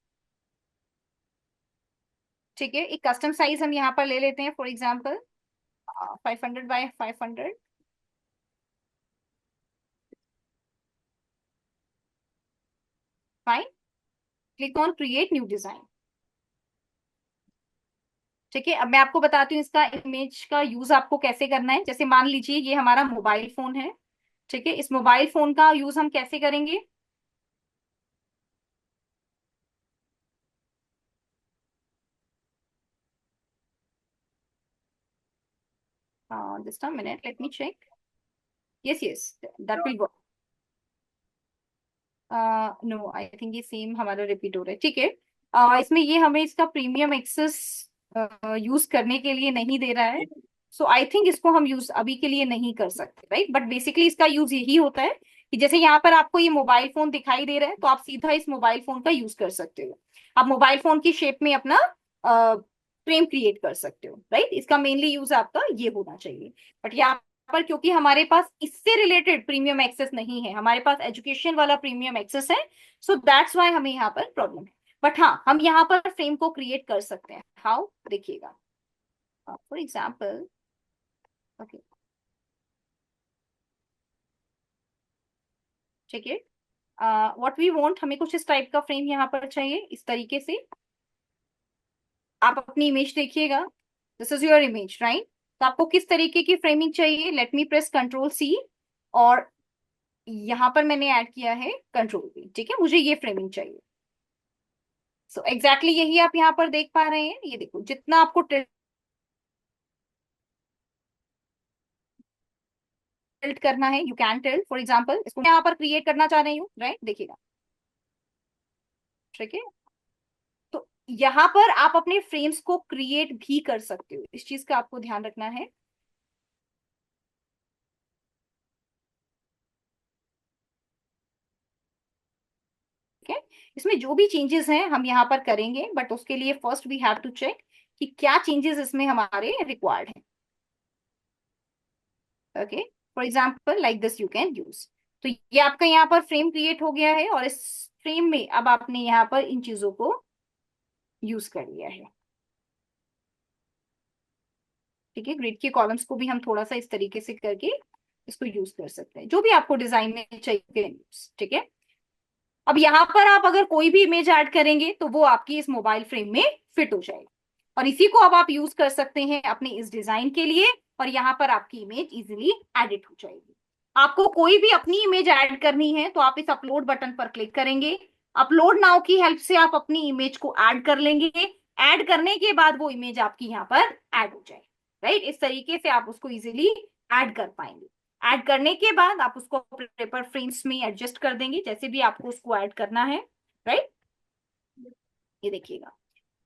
ठीक है, एक कस्टम साइज हम यहाँ पर ले लेते हैं, for example 500 by 500। Fine, click on create new design. ठीक है, अब मैं आपको बताती हूँ इसका इमेज का यूज आपको कैसे करना है। जैसे मान लीजिए ये हमारा मोबाइल फोन है, ठीक है, इस मोबाइल फोन का यूज हम कैसे करेंगे। Just a minute, let me check. Yes yes, that will work. No, I think ये सेम हमारा रिपीट हो रहा है, ठीक है। इसमें ये हमें इसका प्रीमियम एक्सेस यूज करने के लिए नहीं दे रहा है, सो आई थिंक इसको हम यूज अभी के लिए नहीं कर सकते, राइट। बट बेसिकली इसका यूज यही होता है कि जैसे यहाँ पर आपको ये मोबाइल फोन दिखाई दे रहा है, तो आप सीधा इस मोबाइल फोन का यूज कर सकते हो। आप मोबाइल फोन की शेप में अपना फ्रेम क्रिएट कर सकते हो, राइट। इसका मेनली यूज आपका ये होना चाहिए। बट यहाँ पर क्योंकि हमारे पास इससे रिलेटेड प्रीमियम एक्सेस नहीं है, हमारे पास एजुकेशन वाला प्रीमियम एक्सेस है, सो दैट्स वाई हमें यहाँ पर प्रॉब्लम है। बट हाँ, हम यहाँ पर फ्रेम को क्रिएट कर सकते हैं। हाउ, देखिएगा, फॉर एग्जाम्पल, ओके, ठीक है, व्हाट वी वांट, हमें कुछ इस टाइप का फ्रेम यहाँ पर चाहिए, इस तरीके से। आप अपनी इमेज देखिएगा, this is your image, right. तो आपको किस तरीके की फ्रेमिंग चाहिए, let me press control C, और यहाँ पर मैंने ऐड किया है कंट्रोल V, ठीक है, मुझे ये फ्रेमिंग चाहिए। सो एग्जैक्टली यही आप यहाँ पर देख पा रहे हैं, ये देखो, जितना आपको टिल्ट करना है you can tilt. For example, इसको मैं यहाँ पर क्रिएट करना चाह रही हूँ, राइट, देखिएगा, ठीक है। तो यहाँ पर आप अपने फ्रेम्स को क्रिएट भी कर सकते हो, इस चीज का आपको ध्यान रखना है। ठीक है, इसमें जो भी चेंजेस हैं हम यहाँ पर करेंगे, बट उसके लिए first we have to check कि क्या चेंजेस इसमें हमारे रिक्वायर्ड हैं। Okay, for example like this you can use. तो ये आपका यहाँ पर फ्रेम क्रिएट हो गया है, और इस फ्रेम में अब आपने यहाँ पर इन चीजों को यूज कर लिया है। ठीक है, ग्रिड के कॉलम्स को भी हम थोड़ा सा इस तरीके से करके इसको यूज कर सकते हैं, जो भी आपको डिजाइन में चाहिए। ठीक है, अब यहाँ पर आप अगर कोई भी इमेज ऐड करेंगे तो वो आपकी इस मोबाइल फ्रेम में फिट हो जाएगी, और इसी को अब आप यूज कर सकते हैं अपने इस डिजाइन के लिए, और यहाँ पर आपकी इमेज इजीली एडिट हो जाएगी। आपको कोई भी अपनी इमेज ऐड करनी है तो आप इस अपलोड बटन पर क्लिक करेंगे, अपलोड नाउ की हेल्प से आप अपनी इमेज को ऐड कर लेंगे। ऐड करने के बाद वो इमेज आपकी यहाँ पर ऐड हो जाएगी। राइट, इस तरीके से आप उसको इजीली ऐड कर पाएंगे। ऐड करने के बाद आप उसको पेपर फ्रेम्स में एडजस्ट कर देंगे, जैसे भी आपको उसको ऐड करना है। राइट, ये देखिएगा।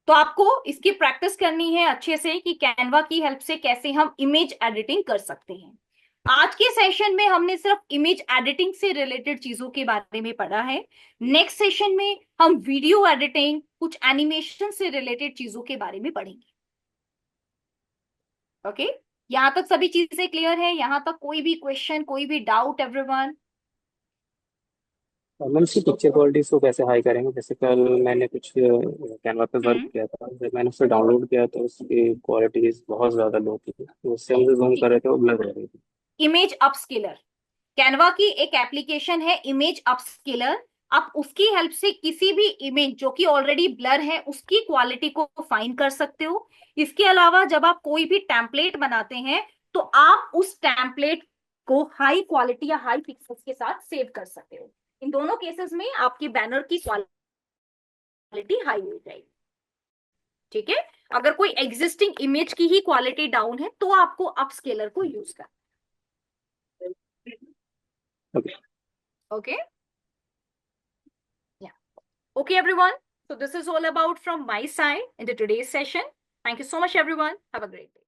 तो आपको इसकी प्रैक्टिस करनी है अच्छे से कि कैनवा की हेल्प से कैसे हम इमेज एडिटिंग कर सकते हैं। आज के सेशन में हमने सिर्फ इमेज एडिटिंग से रिलेटेड चीजों के बारे में पढ़ा है। नेक्स्ट सेशन में हम वीडियो एडिटिंग, कुछ एनिमेशन से रिलेटेड चीजों के बारे में पढ़ेंगे। ओके, यहां तक सभी चीजें क्लियर है? यहां तक कोई भी क्वेश्चन, कोई भी डाउट एवरीवन? मैम इसकी पिक्चर क्वालिटीज को कैसे हाई करेंगे? जैसे कल मैंने कुछ कैनवा पे वर्क किया था, जब मैंने उसे डाउनलोड किया तो उसकी क्वालिटीज बहुत ज़्यादा लो थी, तो उससे हम जो जूम कर रहे थे वो ब्लर हो रही थी। इमेज अपस्केलर, कैनवा की एक एप्लीकेशन है इमेज अपस्केलर। आप उसकी हेल्प से किसी भी इमेज जो कि ऑलरेडी ब्लर है उसकी क्वालिटी को फाइन कर सकते हो। इसके अलावा जब आप कोई भी टेम्पलेट बनाते हैं तो आप उस टेम्पलेट को हाई क्वालिटी या हाई पिक्सल्स के साथ सेव कर सकते हो। इन दोनों केसेस में आपकी बैनर की क्वालिटी हाई हो जाएगी। ठीक है, अगर कोई एग्जिस्टिंग इमेज की ही क्वालिटी डाउन है तो आपको अपस्केलर को यूज करना। Okay. Okay, okay everyone, so this is all about from my side in the today's session. Thank you so much everyone, have a great day.